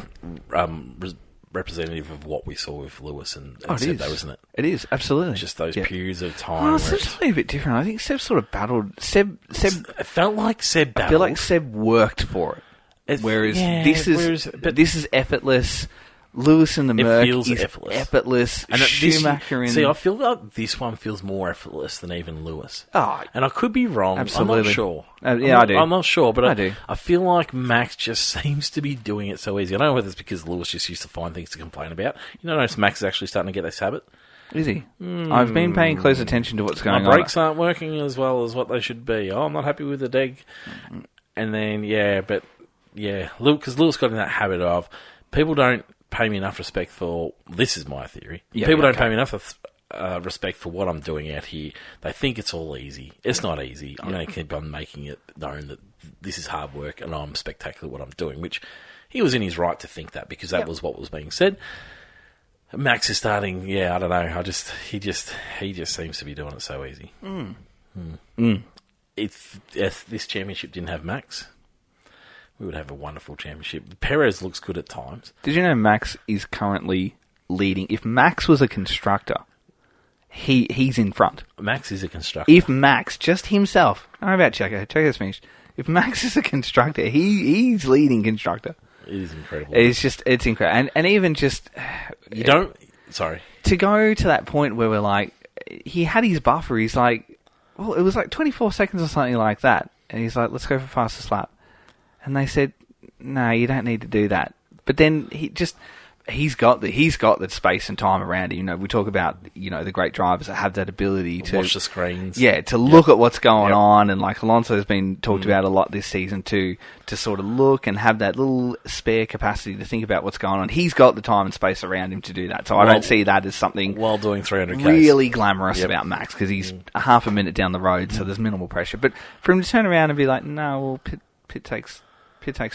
representative of what we saw with Lewis and Seb, though, isn't it? It is, absolutely. Just those periods of time. Oh, where Seb's something a bit different. I think Seb sort of battled. Seb. It felt like Seb battled. I feel like Seb worked for it. Whereas this is effortless. Lewis in the Merc feels is effortless. And Schumacher See, I feel like this one feels more effortless than even Lewis. Oh, and I could be wrong. absolutely. I'm not sure. I do. I'm not sure, but I do. I feel like Max just seems to be doing it so easy. I don't know whether it's because Lewis just used to find things to complain about. You know, notice Max is actually starting to get this habit. Is he? I've been paying close attention to what's going on. My brakes aren't working as well as what they should be. Oh, I'm not happy with the deg. And then, because Lewis got in that habit of people don't pay me enough respect for... This is my theory. People don't pay me enough respect for what I'm doing out here. They think it's all easy. It's not easy. I'm going to keep on making it known that this is hard work and I'm spectacular at what I'm doing, which he was in his right to think that because that was what was being said. Max is starting... I don't know. He just seems to be doing it so easy. If this championship didn't have Max... we would have a wonderful championship. Perez looks good at times. Did you know Max is currently leading? If Max was a constructor, he's in front. Max is a constructor. If Max, just himself, I don't know about Checo. Checo's finished. If Max is a constructor, he's leading constructor. It is incredible. It's incredible. And even just... Sorry. To go to that point where we're like... He had his buffer. He's like... Well, it was like 24 seconds or something like that. And he's like, let's go for fastest lap. And they said, no, you don't need to do that. But then he's got the space and time around him. We talk about, the great drivers that have that ability to watch the screens. Yeah, to look at what's going on. And like Alonso has been talked about a lot this season too, to sort of look and have that little spare capacity to think about what's going on. He's got the time and space around him to do that. So I don't see that as something while doing 300 really glamorous about Max because he's a half a minute down the road, so there's minimal pressure. But for him to turn around and be like, no, well, pit takes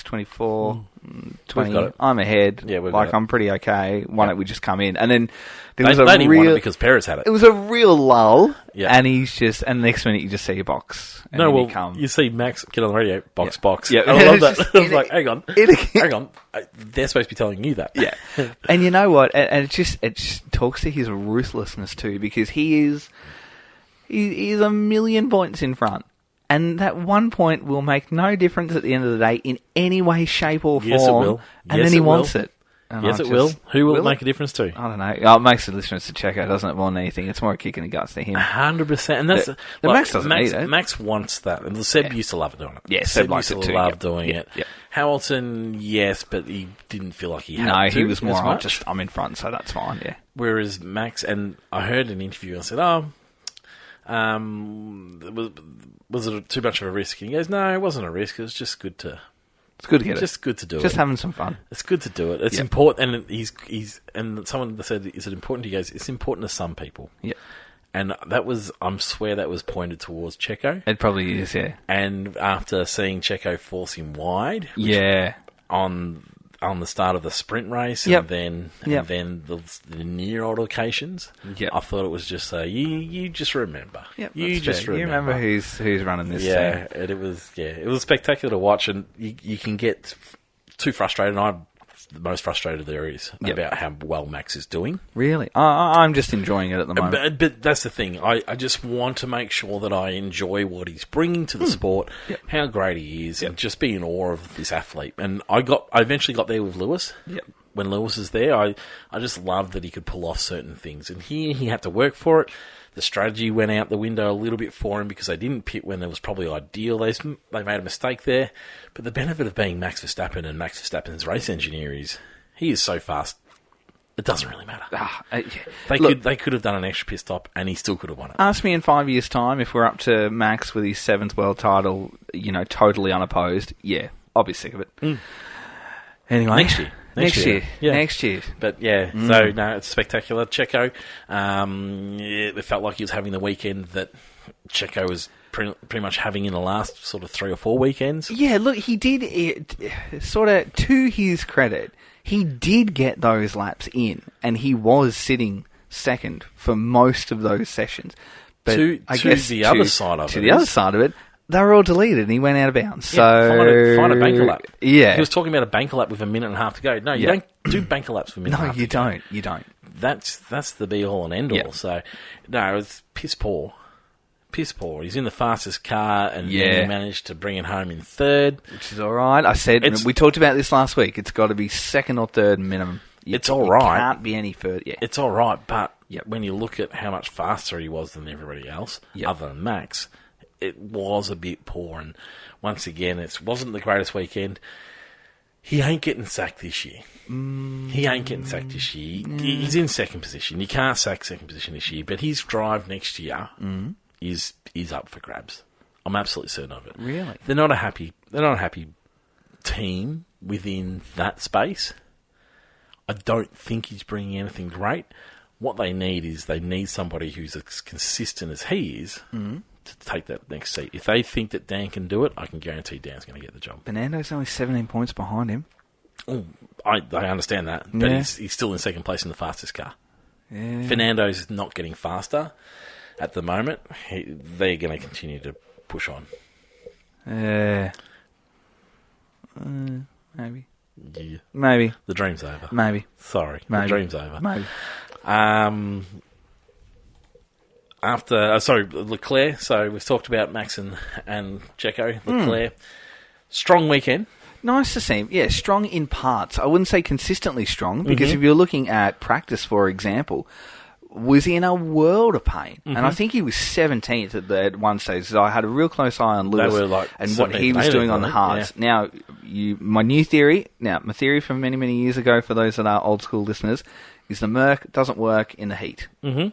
24, 20. I'm ahead. Yeah, I'm pretty okay. Why don't we just come in? And then there was they didn't want it because Perez had it. It was a real lull. Yeah. And and the next minute you just see a box. And you see Max get on the radio, box. Yeah. I love that. I was like, hang on. They're supposed to be telling you that. Yeah. And you know what? And it just talks to his ruthlessness too, because he's a million points in front. And that 1 point will make no difference at the end of the day in any way, shape or form. Yes, it will. And then he wants it. And yes, it will. Who will it make a difference to? I don't know. Oh, it makes the listeners to check out, doesn't it, more than anything? It's more a kick in the guts to him. 100%. And that's... Max doesn't need it. Max wants that. And Seb used to love doing it. Yeah, Seb likes it too. Love doing it. Yep. Hamilton, yes, but he didn't feel like he had to. No, he was more, I'm in front, so that's fine, yeah. Whereas Max, and I heard an interview and I said, was it too much of a risk? And he goes, no, it wasn't a risk. It was just good to... It's good to get it. Just good to do it. Just having some fun. It's good to do it. It's important. And and someone said, is it important to you guys? It's important to some people. Yeah. And I swear that was pointed towards Checo. It probably is, yeah. And after seeing Checo force him wide. On the start of the sprint race, and then the near altercations. Yep. I thought it was just you just remember. Yep, you just remember. You remember who's running this team. And it was spectacular to watch, and you can get too frustrated. And I'm the most frustrated there is about how well Max is doing. Really? I'm just enjoying it at the moment. But that's the thing. I just want to make sure that I enjoy what he's bringing to the sport, how great he is, and just be in awe of this athlete. And I eventually got there with Lewis. Yep. When Lewis is there, I just love that he could pull off certain things. And here he had to work for it. The strategy went out the window a little bit for him because they didn't pit when it was probably ideal. They made a mistake there. But the benefit of being Max Verstappen and Max Verstappen's race engineer is he is so fast, it doesn't really matter. They could have done an extra pit stop and he still could have won it. Ask me in 5 years' time if we're up to Max with his 7th world title, totally unopposed. Yeah, I'll be sick of it. Anyway. Next year. Yeah. Next year. But yeah, so no, it's spectacular. Checo, it felt like he was having the weekend that Checo was pretty much having in the last sort of 3 or 4 weekends. Yeah, look, he did it, sort of, to his credit, he did get those laps in, and he was sitting second for most of those sessions. But To the other side of it, they were all deleted, and he went out of bounds. So find a banker lap. Yeah, he was talking about a banker lap with a minute and a half to go. No, you don't do banker laps with a minute and a half. No, you don't. That's the be all and end all. So no, it was piss poor. Piss poor. He's in the fastest car, and then he managed to bring it home in third, which is all right. I said we talked about this last week. It's got to be second or third minimum. It's all right. It can't be any further. Yeah. It's all right, but when you look at how much faster he was than everybody else, other than Max, it was a bit poor. And once again, it wasn't the greatest weekend. He ain't getting sacked this year. He ain't getting sacked this year. He's in second position. You can't sack second position this year, but his drive next year is up for grabs. I'm absolutely certain of it. Really? They're not a happy team within that space. I don't think he's bringing anything great. What they need is somebody who's as consistent as he is to take that next seat. If they think that Dan can do it, I can guarantee Dan's going to get the job. Fernando's only 17 points behind him. Oh, I understand that, but he's still in second place in the fastest car. Yeah. Fernando's not getting faster at the moment. They're going to continue to push on. Maybe. Yeah. Maybe. The dream's over. Maybe. Sorry. Maybe. The dream's over. Maybe. Leclerc. So we've talked about Max and Checo. Leclerc. Strong weekend. Nice to see him. Yeah, strong in parts. I wouldn't say consistently strong, because if you're looking at practice, for example, was in a world of pain. And I think he was 17th at one stage. So I had a real close eye on Lewis and what he was doing on the hards. Yeah. Now, my theory from many, many years ago, for those that are old school listeners, is the Merc doesn't work in the heat,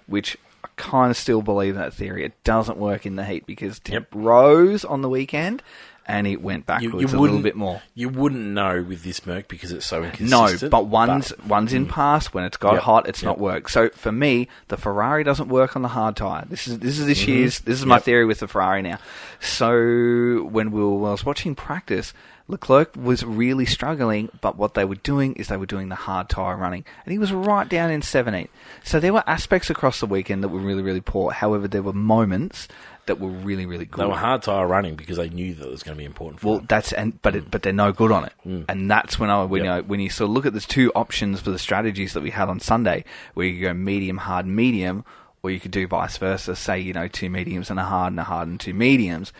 which I kind of still believe that theory. It doesn't work in the heat because it rose on the weekend and it went backwards a little bit more. You wouldn't know with this Merc because it's so inconsistent. No, but one's in pass. When it's got hot, it's not worked. So for me, the Ferrari doesn't work on the hard tyre. This is my theory with the Ferrari now. So when I was watching practice, Leclerc was really struggling, but what they were doing is they were doing the hard tyre running. And he was right down in 17th. So there were aspects across the weekend that were really, really poor. However, there were moments that were really, really good. They were hard tyre running because they knew that it was going to be important for them. But they're no good on it. And that's when when you sort of look at the two options for the strategies that we had on Sunday, where you go medium, hard, medium, or you could do vice versa, say, 2 mediums and a hard and 2 mediums.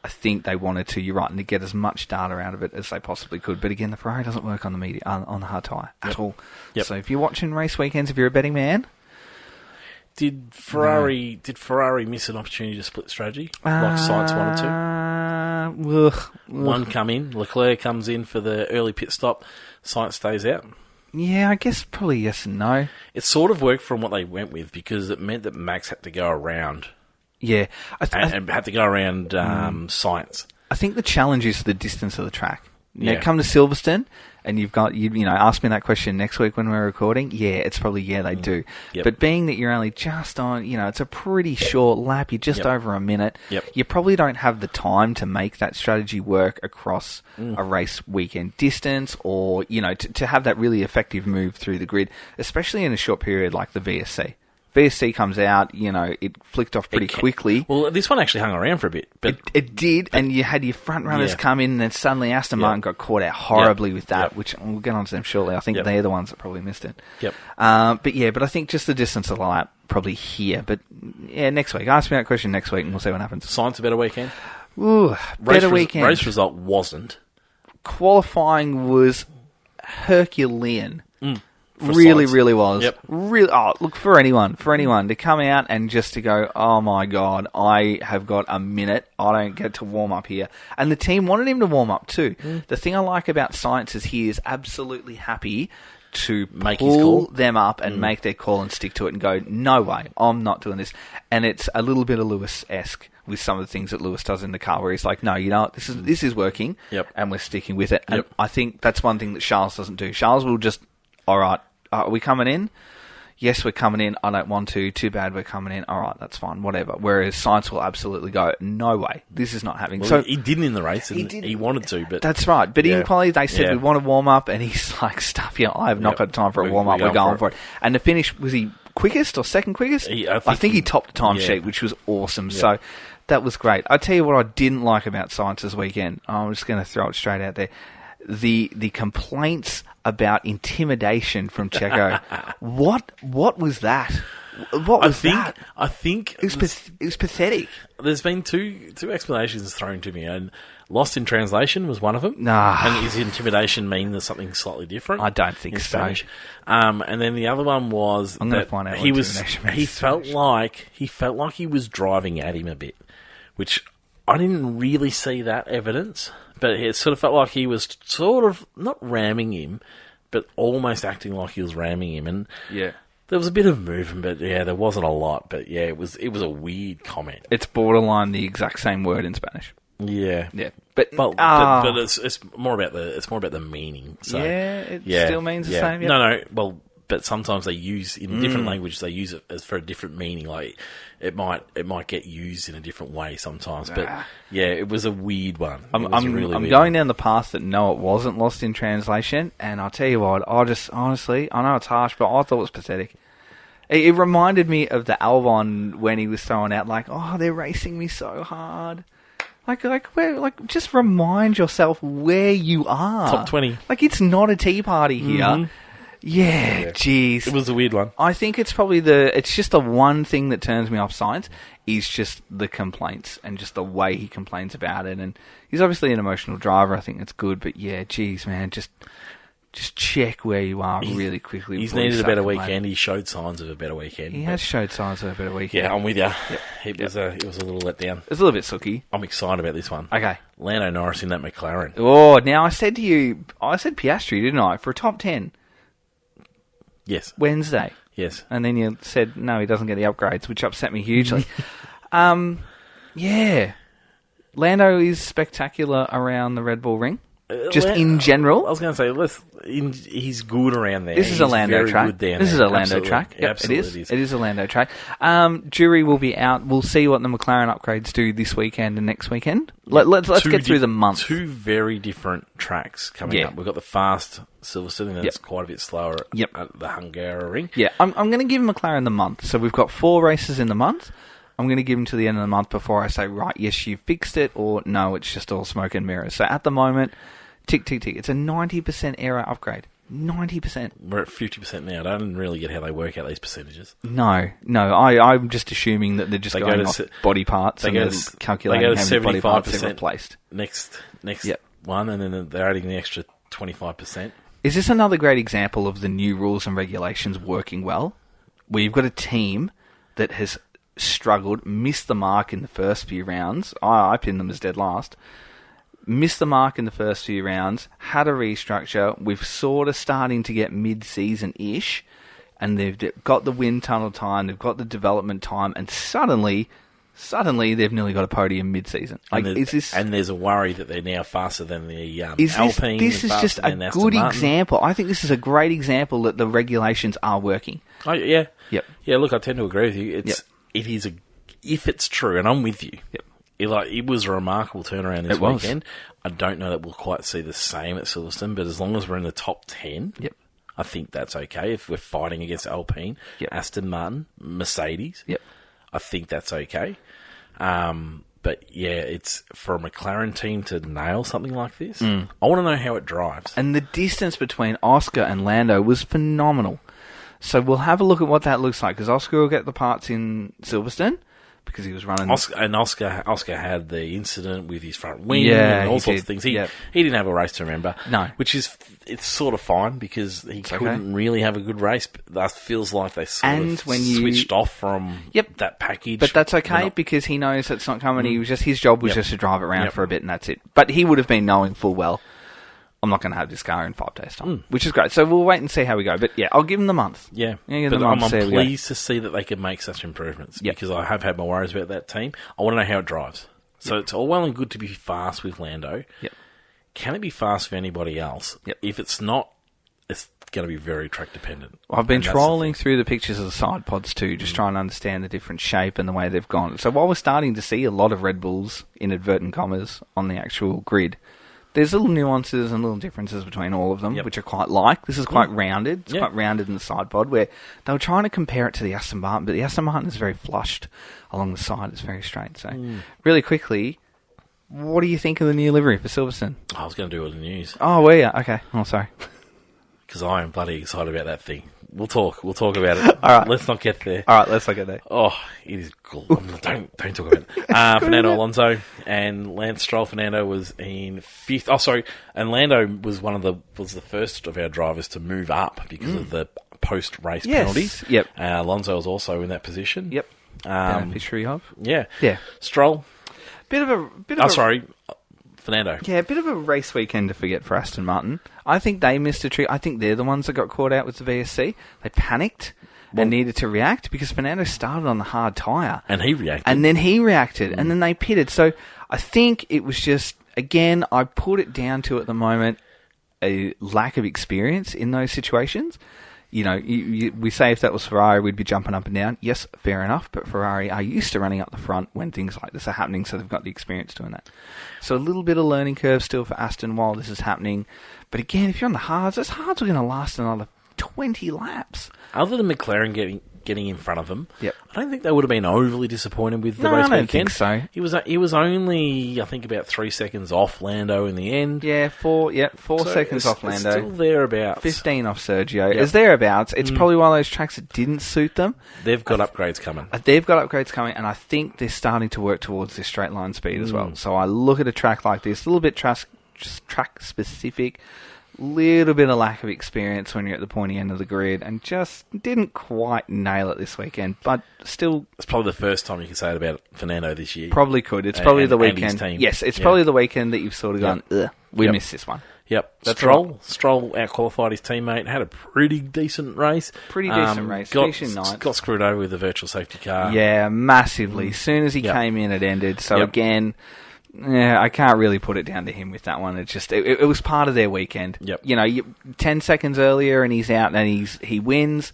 I think they wanted to, you're right, and to get as much data out of it as they possibly could. But again, the Ferrari doesn't work on the on the hard tyre at all. So if you're watching race weekends, if you're a betting man, Did Ferrari miss an opportunity to split strategy like Sainz wanted to? One come in, Leclerc comes in for the early pit stop, Sainz stays out. Yeah, I guess probably yes and no. It sort of worked from what they went with because it meant that Max had to go around. Yeah, and had to go around Sainz. I think the challenge is the distance of the track. Now, come to Silverstone, and you've got, ask me that question next week when we're recording. Yeah, it's probably, they do. Yep. But being that you're only just on, it's a pretty short lap, you're just over a minute, you probably don't have the time to make that strategy work across a race weekend distance or, to have that really effective move through the grid, especially in a short period like the VSC. VSC comes out, it flicked off pretty quickly. Well, this one actually hung around for a bit. But it did, and you had your front runners come in, and then suddenly Aston Martin got caught out horribly with that, which we'll get on to them shortly. I think they're the ones that probably missed it. Yep. But I think just the distance of the lap, probably here. But, next week. Ask me that question next week, and we'll see what happens. Sainz a better weekend? Ooh, better weekend. Race result wasn't. Qualifying was Herculean. Really was. Yep. Really. Oh, look, for anyone to come out and just to go, oh my God, I have got a minute. I don't get to warm up here. And the team wanted him to warm up too. The thing I like about Sainz is he is absolutely happy to Make his pull call. them up and make their call and stick to it and go, no way, I'm not doing this. And it's a little bit of Lewis-esque with some of the things that Lewis does in the car, where he's like, no, you know what, this is working, and we're sticking with it. And I think that's one thing that Charles doesn't do. Charles will just, all right, are we coming in? Yes, we're coming in. I don't want to. Too bad we're coming in. All right, that's fine, whatever. Whereas Sainz will absolutely go, no way, this is not happening. Well, so he didn't in the race, and he wanted to, but... That's right. But in quali, they said, we want to warm up, and he's like, stuff, I have not got time for a warm up. We're going for it. And the finish, was he quickest or second quickest? I think he topped the time sheet, which was awesome. So that was great. I tell you what I didn't like about Sainz this weekend. I'm just going to throw it straight out there. The complaints about intimidation from Checo. What was that? What was that? I think it was pathetic. There's been two explanations thrown to me, and lost in translation was one of them. Nah. And is intimidation mean there's something slightly different? I don't think so. Spanish? And then the other one was I'm going to find out. He felt like he was driving at him a bit, which I didn't really see that evidence. But it sort of felt like he was sort of not ramming him, but almost acting like he was ramming him. And there was a bit of movement, but there wasn't a lot. But it was a weird comment. It's borderline the exact same word in Spanish. Yeah, but it's more about the meaning. So, it still means the same. Yeah. No, well, but sometimes they use in different languages. They use it as for a different meaning. Like it might get used in a different way sometimes. But it was a weird one. I'm going down the path that no, it wasn't lost in translation. And I'll tell you what, I just honestly, I know it's harsh, but I thought it was pathetic. It reminded me of the Albon when he was throwing out like, "Oh, they're racing me so hard." Just remind yourself where you are. Top 20. Like, it's not a tea party here. Mm-hmm. Yeah, jeez. It was a weird one. I think it's probably it's just the one thing that turns me off Sainz is just the complaints and just the way he complains about it. And he's obviously an emotional driver. I think that's good. But yeah, geez, man, just check where you are really quickly. He's needed a better weekend. He showed signs of a better weekend. He has showed signs of a better weekend. Yeah, I'm with you. Yep. It was a little letdown. It was a little bit sooky. I'm excited about this one. Okay. Lando Norris in that McLaren. Oh, now I said Piastri, didn't I, for a top 10? Yes. Wednesday. Yes. And then you said, no, he doesn't get the upgrades, which upset me hugely. Yeah. Lando is spectacular around the Red Bull ring. Just in general. I was going to say, he's good around there. This is a Lando track. This is a Lando track. Yep, absolutely, it is. It is a Lando track. Jury will be out. We'll see what the McLaren upgrades do this weekend and next weekend. Let's get through the month. Two very different tracks coming up. We've got the fast Silverstone, and then it's quite a bit slower at the Hungary. Yeah, I'm going to give McLaren the month. So we've got 4 races in the month. I'm going to give them to the end of the month before I say, right, yes, you fixed it, or no, it's just all smoke and mirrors. So at the moment, tick, tick, tick. It's a 90% error upgrade. 90%. We're at 50% now. I don't really get how they work out these percentages. No. I'm just assuming that they're just going off body parts and calculating how many body parts they've replaced. Next one, and then they're adding the extra 25%. Is this another great example of the new rules and regulations working well? Where you've got a team that has struggled, missed the mark in the first few rounds. I pinned them as dead last. Missed the mark in the first few rounds, had a restructure. We've sort of starting to get mid-season-ish, and they've got the wind tunnel time, they've got the development time, and suddenly they've nearly got a podium mid-season. And there's a worry that they're now faster than the Alpine. This is just a good example. I think this is a great example that the regulations are working. Oh, yeah. Yep. Yeah, look, I tend to agree with you. It is if it's true, and I'm with you. Yep. It was a remarkable turnaround this weekend. I don't know that we'll quite see the same at Silverstone, but as long as we're in the top 10, I think that's okay. If we're fighting against Alpine, Aston Martin, Mercedes, I think that's okay. But yeah, it's for a McLaren team to nail something like this. I want to know how it drives. And the distance between Oscar and Lando was phenomenal. So we'll have a look at what that looks like, because Oscar will get the parts in Silverstone, because he was running... Oscar had the incident with his front wing and all sorts of things. He didn't have a race to remember. No. It's sort of fine, because he couldn't really have a good race. But that feels like they switched off from that package. But that's okay, because he knows it's not coming. His job was just to drive it around for a bit, and that's it. But he would have been knowing full well, I'm not going to have this car in 5 days' time, which is great. So we'll wait and see how we go. But yeah, I'll give them the month. Yeah, give but them the month, I'm pleased to see that they can make such improvements because I have had my worries about that team. I want to know how it drives. So it's all well and good to be fast with Lando. Yep. Can it be fast for anybody else? Yep. If it's not, it's going to be very track dependent. I've been trolling through the pictures of the side pods too, just trying to understand the different shape and the way they've gone. So while we're starting to see a lot of Red Bulls, inadvertent commas, on the actual grid, there's little nuances and little differences between all of them, which are quite like. This is quite rounded. It's quite rounded in the side pod, where they were trying to compare it to the Aston Martin, but the Aston Martin is very flushed along the side. It's very straight. So really quickly, what do you think of the new livery for Silverstone? I was going to do all the news. Oh, were you? Okay. Oh, sorry. Because I am bloody excited about that thing. We'll talk about it. All right. Let's not get there. All right, let's not get there. Oh, it is cool. Don't talk about it. Fernando Alonso and Lance Stroll. Fernando was in 5th. Oh, sorry. And Lando was was the first of our drivers to move up because of the post-race penalties. Yep. Alonso was also in that position. Yep. Beneficiary of. Yeah. Yeah. Stroll. Sorry. Fernando. Yeah, a bit of a race weekend to forget for Aston Martin. I think they missed a trick. I think they're the ones that got caught out with the VSC. They panicked and needed to react because Fernando started on the hard tyre. And he reacted. And then he reacted. And then they pitted. So I think it was just, again, I put it down to, at the moment, a lack of experience in those situations. You know, we say if that was Ferrari, we'd be jumping up and down. Yes, fair enough, but Ferrari are used to running up the front when things like this are happening, so they've got the experience doing that. So a little bit of learning curve still for Aston while this is happening. But again, if you're on the hards, those hards are going to last another 20 laps. Other than McLaren getting in front of them, I don't think they would have been overly disappointed with the race weekend. I don't think so. He was only, I think, about 3 seconds off Lando in the end. Yeah, 4 seconds off Lando. It's still thereabouts. 15 off Sergio. It's thereabouts. It's probably one of those tracks that didn't suit them. They've got upgrades coming. And I think they're starting to work towards this straight line speed as well. So I look at a track like this, a little bit track specific, little bit of lack of experience when you're at the pointy end of the grid, and just didn't quite nail it this weekend. But still, it's probably the first time you can say it about Fernando this year. Probably could. It's probably the weekend. Yes, it's probably the weekend that you've sort of gone, ugh, we missed this one. Yep. Stroll out-qualified his teammate, had a pretty decent race. Got screwed over with the virtual safety car. Yeah, massively. As soon as he came in, it ended. So again, I can't really put it down to him with that one. It's just it was part of their weekend. Yep. You know, 10 seconds earlier and he's out and he wins,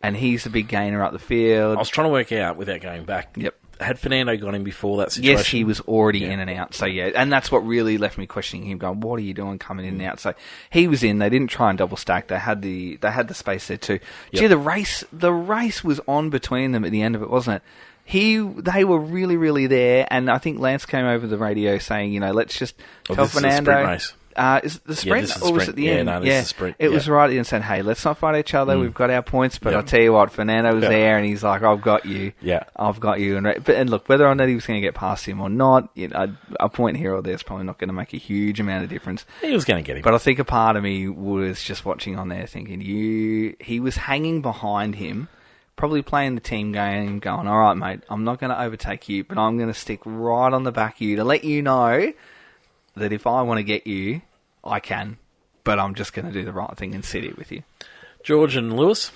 and he's the big gainer up the field. I was trying to work out without going back. Yep. Had Fernando got him before that situation? Yes, he was already in and out. So yeah, and that's what really left me questioning him, going, "What are you doing coming in and out?" So he was in. They didn't try and double stack. They had the space there too. Yep. Gee, the race was on between them at the end of it, wasn't it? They were really, really there, and I think Lance came over the radio saying, you know, let's just tell Fernando. Sprint race. Is it the sprint or was it the end? No, this is the sprint. It was right at the end saying, hey, let's not fight each other. We've got our points, but I'll tell you what, Fernando was there and he's like, I've got you. Yeah. I've got you. And look, whether or not he was going to get past him or not, you know, a point here or there is probably not going to make a huge amount of difference. He was going to get him. But I think a part of me was just watching on there thinking, he was hanging behind him, probably playing the team game, going, all right, mate, I'm not going to overtake you, but I'm going to stick right on the back of you to let you know that if I want to get you, I can, but I'm just going to do the right thing and sit here with you. George and Lewis.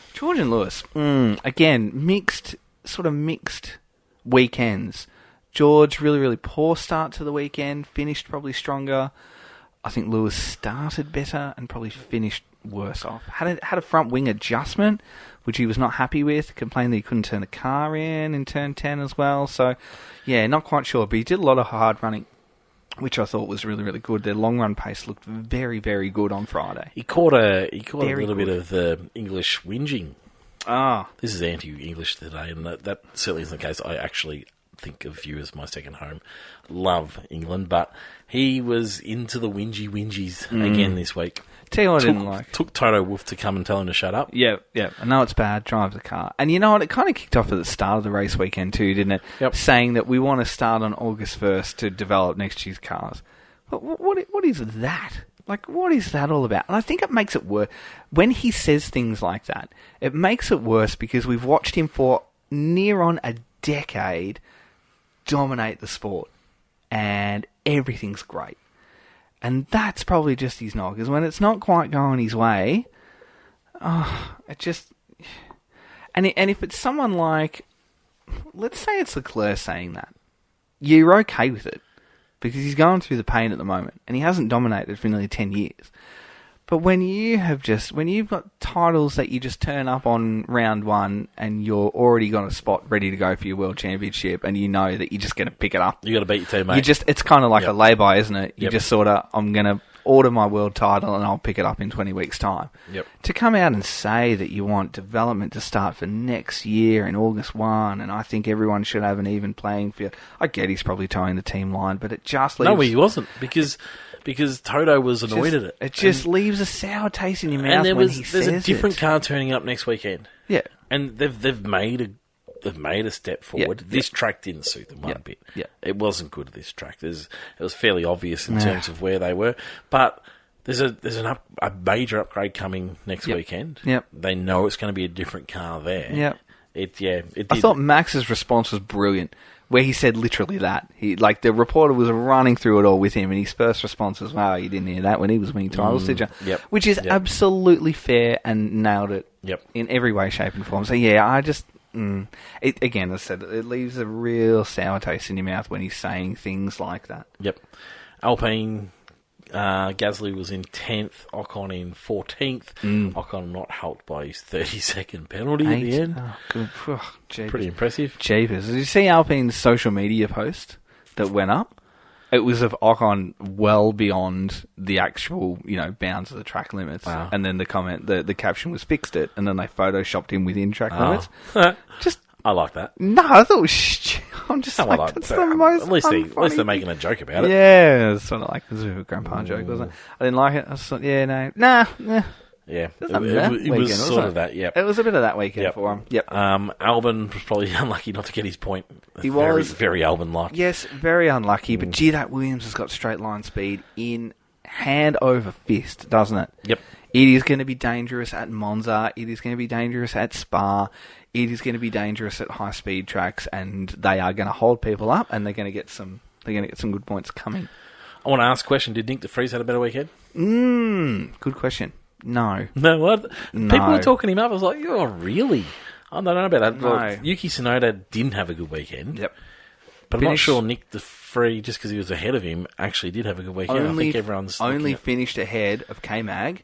Again, mixed weekends. George, really, really poor start to the weekend, finished probably stronger. I think Lewis started better and probably finished worse off. Had a front wing adjustment, which he was not happy with, complained that he couldn't turn the car in turn 10 as well. So, yeah, not quite sure, but he did a lot of hard running, which I thought was really, really good. Their long run pace looked very, very good on Friday. He caught a little bit of the English whinging. This is anti-English today, and that certainly isn't the case. I actually think of you as my second home. Love England, but he was into the whingies again this week. Tell you what I didn't like. Took Toto Wolff to come and tell him to shut up. Yeah. I know it's bad. Drive the car. And you know what? It kind of kicked off at the start of the race weekend too, didn't it? Yep. Saying that we want to start on August 1st to develop next year's cars. But what is that? Like, what is that all about? And I think it makes it worse. When he says things like that, it makes it worse because we've watched him for near on a decade dominate the sport. And everything's great. And that's probably just his knock, is when it's not quite going his way, it just... And if it's someone like... Let's say it's Leclerc saying that. You're okay with it, because he's going through the pain at the moment, and he hasn't dominated for nearly 10 years. But when you've got titles that you just turn up on round one and you're already got a spot ready to go for your world championship, and you know that you're just going to pick it up. You got to beat your team, mate. It's kind of like a lay-by, isn't it? You just sort of, I'm going to order my world title and I'll pick it up in 20 weeks' time. Yep. To come out and say that you want development to start for next year in August 1, and I think everyone should have an even playing field. I get he's probably towing the team line, but it just leaves... No, he wasn't, because Toto was annoyed at it. It just leaves a sour taste in your mouth when he says it. There's a different car turning up next weekend. Yeah. And they've made a step forward. This track didn't suit them one bit. Yeah. It wasn't good at this track. It was fairly obvious in terms of where they were. But there's a major upgrade coming next weekend. Yep. They know it's going to be a different car there. Yep. It did. I thought Max's response was brilliant, where he said literally that. The reporter was running through it all with him, and his first response was, "Wow, you didn't hear that when he was winning titles, did you?" Yep. Which is absolutely fair and nailed it. Yep. In every way, shape, and form. So yeah, I just again, as I said, it leaves a real sour taste in your mouth when he's saying things like that. Yep. Alpine. Gasly was in 10th, Ocon in 14th. Ocon not helped by his 30-second penalty at the end. Oh, good. Oh, pretty impressive. Jeepers. Did you see Alpine's social media post that went up? It was of Ocon well beyond the actual, bounds of the track limits. Wow. And then the comment, the caption was fixed it, and then they photoshopped him within track limits. I like that. No, I thought it was I'm just that's the most At least they're making a joke about it. Yeah, it's sort of like a grandpa joke, wasn't it? I didn't like it. I was like, nah. Yeah, it was sort of that, yep. It was a bit of that weekend for him. Yep. Albon was probably unlucky not to get his point. He was. Very Albon-like. Yes, very unlucky, but gee, that Williams has got straight line speed in hand over fist, doesn't it? Yep. It is going to be dangerous at Monza. It is going to be dangerous at Spa. It is going to be dangerous at high speed tracks, and they are going to hold people up, and they're going to get some good points coming. I want to ask a question. Did Nick de Vries have a better weekend? Good question. No. No, what? No. People were talking him up. I was like, "You're really?" I don't know about that. No. Like, Yuki Tsunoda didn't have a good weekend. Yep. But I'm not sure Nick de Vries, just because he was ahead of him, actually did have a good weekend. I think everyone's only finished ahead of K-Mag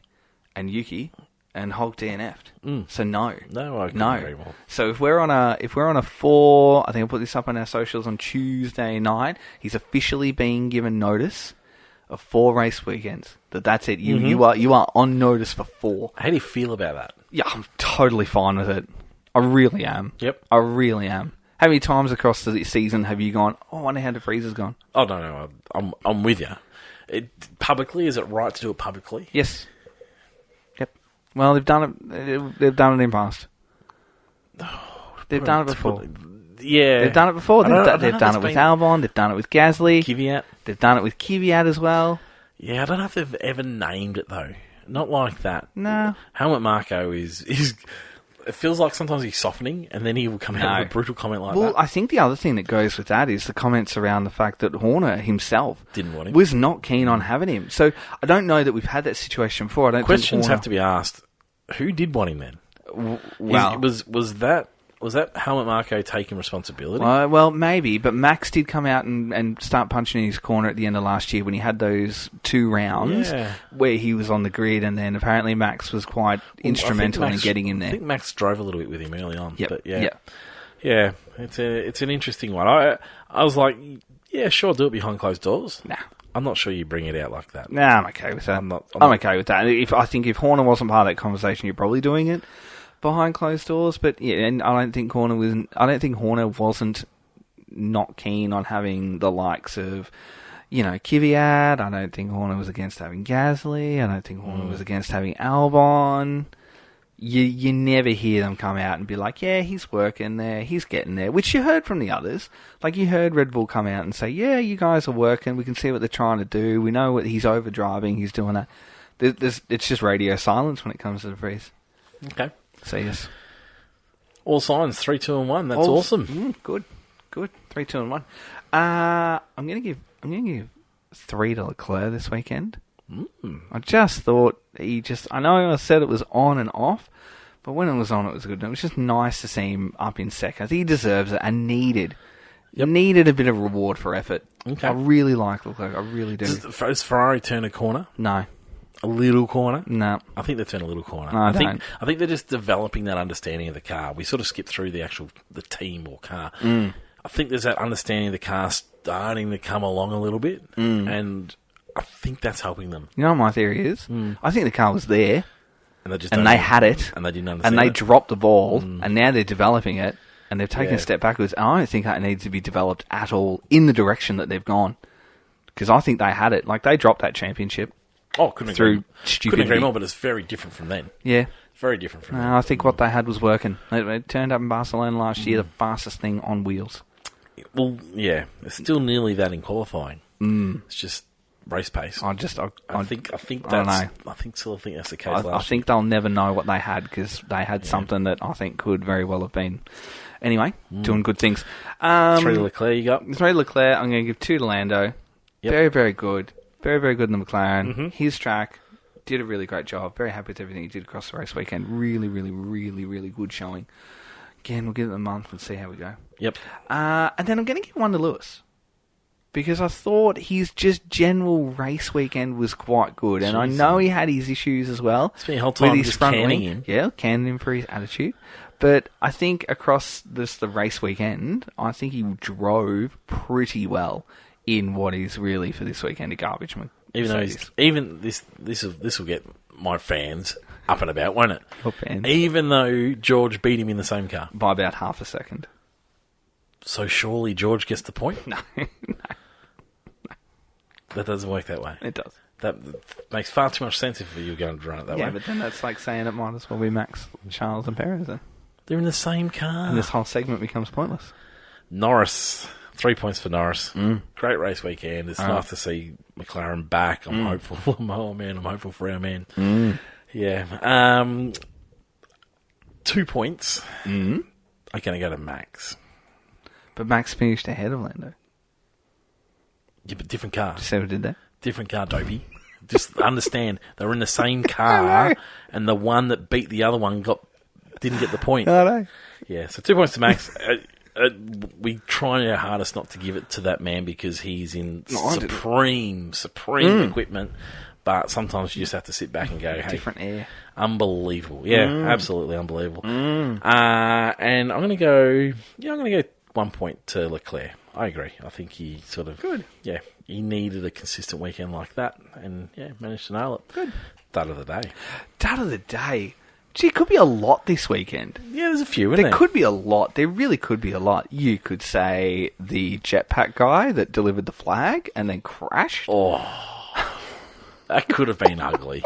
and Yuki and Hulk DNF'd. So no. No, I couldn't agree more. So if we're on a 4, I think I'll put this up on our socials on Tuesday night, he's officially being given notice of 4 race weekends. That's it. You are on notice for 4. How do you feel about that? Yeah, I'm totally fine with it. I really am. Yep. I really am. How many times across the season have you gone, I wonder how de Vries has gone? Oh, no. I'm with you. Publicly, is it right to do it publicly? Yes. Yep. Well, they've done it. They've done it in the past. They've done it before. Yeah. They've done it before. They've done it with Albon. They've done it with Gasly. Kvyat. They've done it with Kvyat as well. Yeah, I don't know if they've ever named it, though. Not like that. No. Helmut Marko is it feels like sometimes he's softening, and then he will come out with a brutal comment like that. Well, I think the other thing that goes with that is the comments around the fact that Horner himself didn't want him. Was not keen on having him. So I don't know that we've had that situation before. Questions have to be asked. Who did want him then? Well, was that Helmut Marko taking responsibility? Well, maybe, but Max did come out and start punching in his corner at the end of last year when he had those 2 rounds where he was on the grid, and then apparently Max was quite instrumental in getting him there. I think Max drove a little bit with him early on. Yep. But yeah, it's an interesting one. I was like, yeah, sure, do it behind closed doors. Nah. I'm not sure you bring it out like that. Nah, I'm okay with that. I'm okay with that. I think if Horner wasn't part of that conversation, you're probably doing it behind closed doors, but yeah, and I don't think Horner wasn't not keen on having the likes of, Kvyat. I don't think Horner was against having Gasly. I don't think Horner was against having Albon. You never hear them come out and be like, yeah, he's working there, he's getting there, which you heard from the others. Like, you heard Red Bull come out and say, yeah, you guys are working, we can see what they're trying to do, we know what he's overdriving, he's doing that. It's just radio silence when it comes to de Vries. Okay. So yes. All signs, 3, 2, and 1. That's awesome. Good. 3, 2, and 1. I'm gonna give 3 to Leclerc this weekend. I just thought I know I said it was on and off, but when it was on, it was good. And it was just nice to see him up in second. I think he deserves it and needed a bit of reward for effort. Okay. I really like Leclerc. I really do. Does Ferrari turn a corner? No. A little corner? No. I think they turn a little corner. No, I don't. I think they're just developing that understanding of the car. We sort of skip through the team or car. I think there's that understanding of the car starting to come along a little bit, and I think that's helping them. You know what my theory is? I think the car was there, and they had it, and they didn't understand and they it. dropped the ball, and now they're developing it, and they've taken Yeah. a step backwards. And I don't think that needs to be developed at all in the direction that they've gone, because I think they had it. Like, they dropped that championship. Oh, couldn't through agree. stupidity. Couldn't agree more, but it's very different from then. Yeah. Very different from then. I think what they had was working. It turned up in Barcelona last year, the fastest thing on wheels. Well, yeah, it's still nearly that in qualifying. It's just race pace. I think don't know. I think that's the case. I think they'll never know what they had, because they had something that I think could very well have been. Anyway, doing good things. 3 to Leclerc you got? 3 Leclerc, I'm going to give 2 to Lando. Yep. Very, very good. Very, very good in the McLaren. His track did a really great job. Very happy with everything he did across the race weekend. Really, really, really, really good showing. Again, we'll give it a month and see how we go. Yep. And then I'm going to give 1 to Lewis, because I thought his just general race weekend was quite good. And I know he had his issues as well. Spent the whole time with his just front canning wing. him. Yeah, canning him for his attitude. But I think across the race weekend, I think he drove pretty well in what is really, for this weekend, a garbage. This will get my fans up and about, won't it? Your fans. Even though George beat him in the same car. By about half a second. So surely George gets the point? No. That doesn't work that way. It does. That makes far too much sense if you're going to run it that way. Yeah, but then that's like saying it might as well be Max, Charles and Perez then. They're in the same car. And this whole segment becomes pointless. Norris. 3 points for Norris. Great race weekend. It's nice to see McLaren back. I'm hopeful. I'm hopeful for our man. Yeah. 2 points. I'm going to go to Max. But Max finished ahead of Lando. Yeah, but different car. Did you see what did there? Different car, dopey. Just understand, they were in the same car, and the one that beat the other one didn't get the point. I know. Yeah, so 2 points to Max. We try our hardest not to give it to that man, because he's in supreme equipment. But sometimes you just have to sit back and go, hey, different air. Unbelievable. Yeah, absolutely unbelievable. And I'm going to go 1 point to Leclerc. I agree. I think he sort of... Good. Yeah, he needed a consistent weekend like that, and managed to nail it. Good. Dud of the day. Dud of the day. Gee, it could be a lot this weekend. Yeah, there's a few, isn't there? There could be a lot. There really could be a lot. You could say the jetpack guy that delivered the flag and then crashed. Oh, that could have been ugly.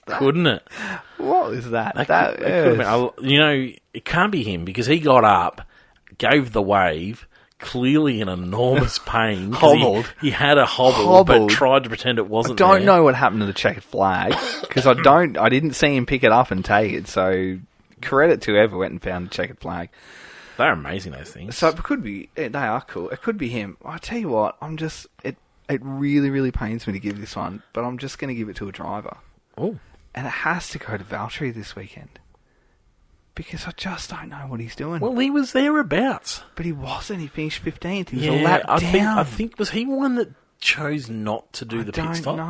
Couldn't it? What is that? It could have been, it can't be him, because he got up, gave the wave, clearly in enormous pain. Hobbled. He had a hobble, but tried to pretend it wasn't I don't there. know what happened to the checkered flag, because I didn't see him pick it up and take it, so credit to whoever went and found the checkered flag. They're amazing, those things. So it could be, they are cool. It could be him. I tell you what, it really, really pains me to give this one, but I'm just going to give it to a driver. Oh. And it has to go to Valtteri this weekend. Because I just don't know what he's doing. Well, he was thereabouts. But he wasn't. He finished 15th. He was a lap down. I think, was he one that chose not to do the pit stop? I don't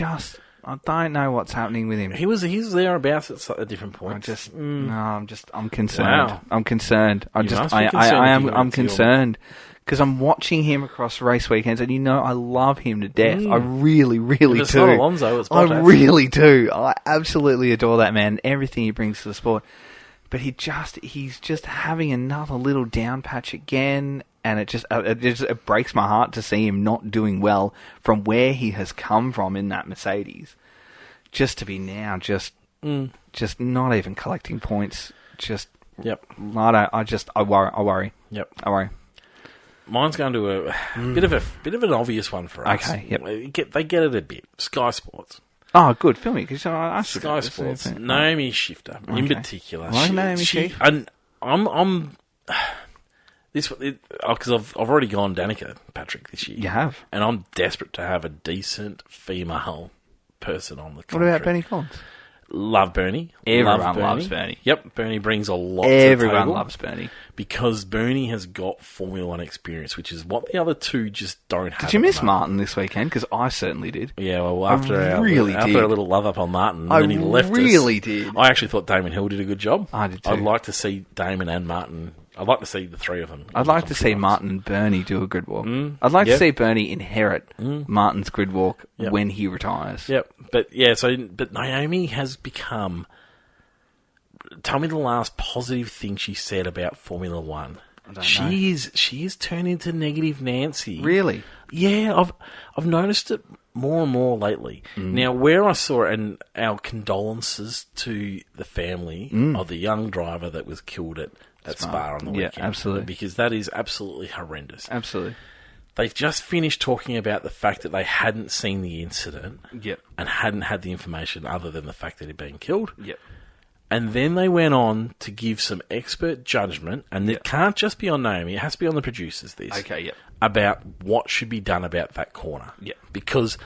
know. I don't know what's happening with him. He was thereabouts at different points. I'm concerned. Wow. I'm concerned. I'm concerned. Because I'm watching him across race weekends, and I love him to death. I really, really do. It's not Alonso, it's Bottas. I really do. I absolutely adore that man, everything he brings to the sport. But he's just having another little down patch again, and it breaks my heart to see him not doing well from where he has come from in that Mercedes. Just to be now just not even collecting points. Yep. I worry. Yep. I worry. Mine's going to a bit of an obvious one for us. Okay. Yep. They get it a bit. Sky Sports. Oh, good. Film it. Sky Sports. Naomi Shifter, in particular. I like Naomi Shifter. I'm. Because I've already gone Danica, Patrick, this year. You have. And I'm desperate to have a decent female person on the What commentary. about Bernie Collins? Love Bernie. Everyone loves Bernie. Yep, Bernie brings a lot to the Everyone table. loves Bernie. Because Bernie has got Formula One experience, which is what the other two just don't have. Did you miss Martin this weekend? Because I certainly did. Yeah, well, after our little love up on Martin, I and then he left us. I really did. I actually thought Damon Hill did a good job. I did too. I'd like to see Damon and Martin. I'd like to see the three of them. I'd like to see Martin and Bernie do a grid walk. I'd like to see Bernie inherit Martin's grid walk when he retires. Yep. But Naomi has become... Tell me the last positive thing she said about Formula One. I don't know. She is turned into negative Nancy. Really? Yeah, I've noticed it more and more lately. Now, where I saw it, and our condolences to the family of the young driver that was killed at Spa on the weekend. Yeah, absolutely. Because that is absolutely horrendous. Absolutely. They've just finished talking about the fact that they hadn't seen the incident and hadn't had the information other than the fact that he'd been killed. Yep. And then they went on to give some expert judgment, and it can't just be on Naomi, it has to be on the producers, about what should be done about that corner. Yep. Because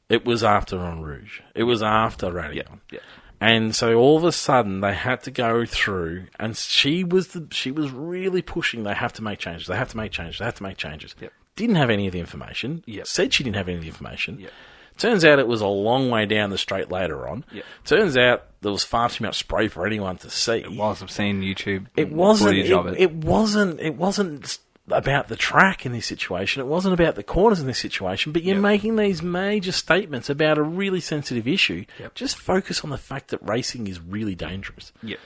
it was after En Rouge. It was after Radion. Yep. And so all of a sudden they had to go through, and she was really pushing, they have to make changes, they have to make changes, they have to make changes. Yep. Didn't have any of the information. Yep. Said she didn't have any of the information. Yep. Turns out it was a long way down the straight later on. Yep. Turns out there was far too much spray for anyone to see. It was. I've seen YouTube footage of it. It wasn't about the track in this situation. It wasn't about the corners in this situation. But you're making these major statements about a really sensitive issue. Yep. Just focus on the fact that racing is really dangerous. Yep.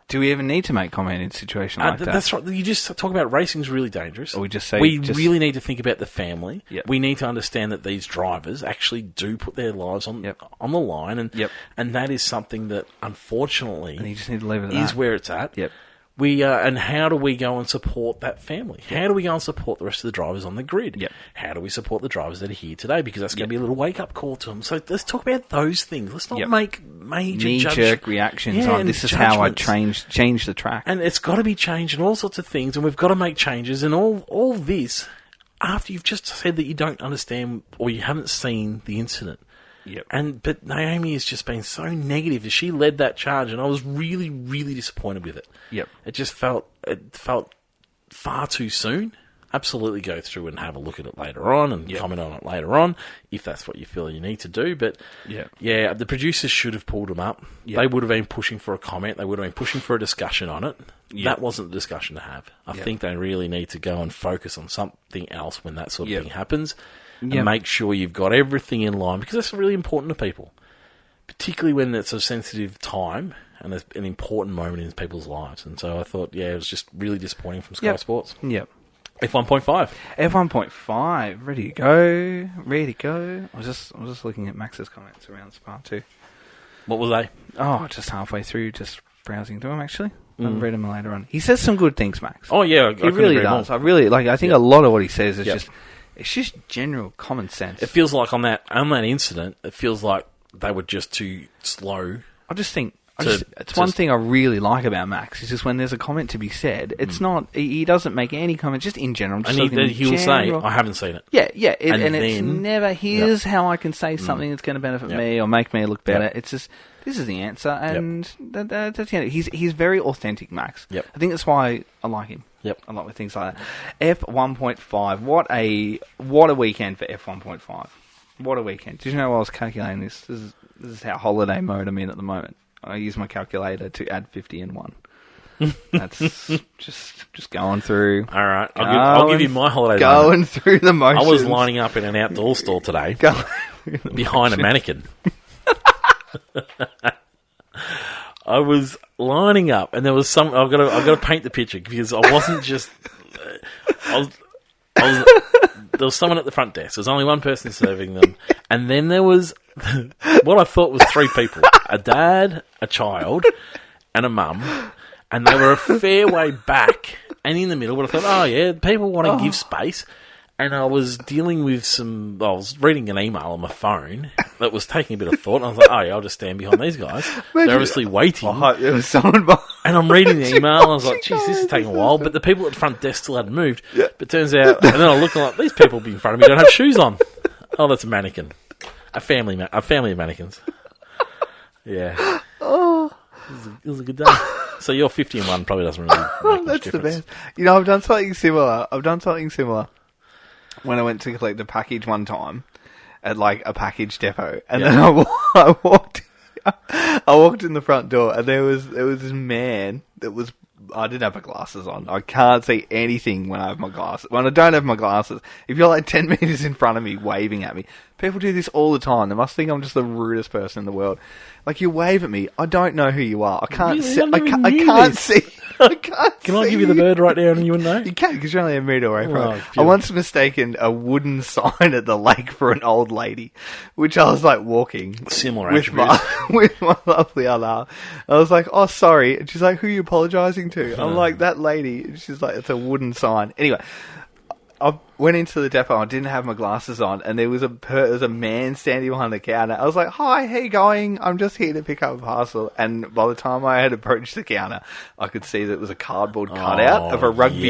Do we even need to make comment in a situation like that? That's right. You just talk about racing's really dangerous. Or we just say... really need to think about the family. Yep. We need to understand that these drivers actually do put their lives on the line. And that is something that, unfortunately... And you just need to leave it at is that. where it's at. Yep. And how do we go and support that family? How do we go and support the rest of the drivers on the grid? Yep. How do we support the drivers that are here today? Because that's going to be a little wake-up call to them. So let's talk about those things. Let's not make major knee-jerk reactions on this is how I change the track. And it's got to be changed and all sorts of things, and we've got to make changes. And all this, after you've just said that you don't understand or you haven't seen the incident. Yep. But Naomi has just been so negative. She led that charge, and I was really, really disappointed with it. Yep. It just felt far too soon. Absolutely go through and have a look at it later on and comment on it later on, if that's what you feel you need to do. But, the producers should have pulled them up. Yep. They would have been pushing for a comment. They would have been pushing for a discussion on it. Yep. That wasn't the discussion to have. I think they really need to go and focus on something else when that sort of thing happens. And make sure you've got everything in line, because that's really important to people, particularly when it's a sensitive time and it's an important moment in people's lives. And so I thought, it was just really disappointing from Sky Sports. Yep. F1.5. F1.5. Ready to go. I was just looking at Max's comments around Spa too. What were they? Oh, just halfway through, just browsing through them actually. I'll read them later on. He says some good things, Max. Oh yeah, he really does. More. I think a lot of what he says is it's just general common sense. It feels like on that incident, it feels like they were just too slow. I just think it's one thing I really like about Max is just when there's a comment to be said, it's not he doesn't make any comment just in general. Just and he'll say, "I haven't seen it." Yeah, and it's never here's how I can say something that's going to benefit me or make me look better. It's just this is the answer, and that's the end. He's very authentic, Max. Yep. I think that's why I like him. Yep. I like with things like that. F1.5. What a weekend for F1.5. What a weekend. Did you know I was calculating this? This is how holiday mode I'm in at the moment. I use my calculator to add 50 and 1. That's just going through. All right. I'll give you my holiday Going through the motions. I was lining up in an outdoor store today behind a mannequin. I was lining up, and there was some. I've got to paint the picture because I wasn't just. There was someone at the front desk. There was only one person serving them, and then there was what I thought was three people: a dad, a child, and a mum. And they were a fair way back and in the middle. But I thought, people want to give space. And I was dealing with I was reading an email on my phone that was taking a bit of thought, and I was like, oh yeah, I'll just stand behind these guys. They're obviously waiting. There was someone behind. And I'm reading the email, and I was like, geez, this is taking a while, but the people at the front desk still hadn't moved. Yeah. But turns out, and then I look like, these people in front of me don't have shoes on. Oh, that's a mannequin. A family of mannequins. Yeah. Oh. It was a good day. So your 50-1 probably doesn't really make much That's difference. the best. You know, I've done something similar. When I went to collect a package one time at like a package depot, and then I walked in the front door, and there was this man that was. I didn't have my glasses on. I can't see anything when I have my glasses. When I don't have my glasses, if you're like 10 meters in front of me waving at me, people do this all the time. They must think I'm just the rudest person in the world. Like, you wave at me, I don't know who you are. I can't see. I can't see. Can I give you the bird right now and you wouldn't know? You can, because you're only a metre away from it. I once mistaken a wooden sign at the lake for an old lady, which I was like walking. Similar with my lovely other half. I was like, oh, sorry. And she's like, who are you apologising to? I'm like, that lady. And she's like, it's a wooden sign. Anyway, I went into the depot. I didn't have my glasses on, and there was a man standing behind the counter. I was like, "Hi, how you going? I'm just here to pick up a parcel." And by the time I had approached the counter, I could see that it was a cardboard cutout of a rugby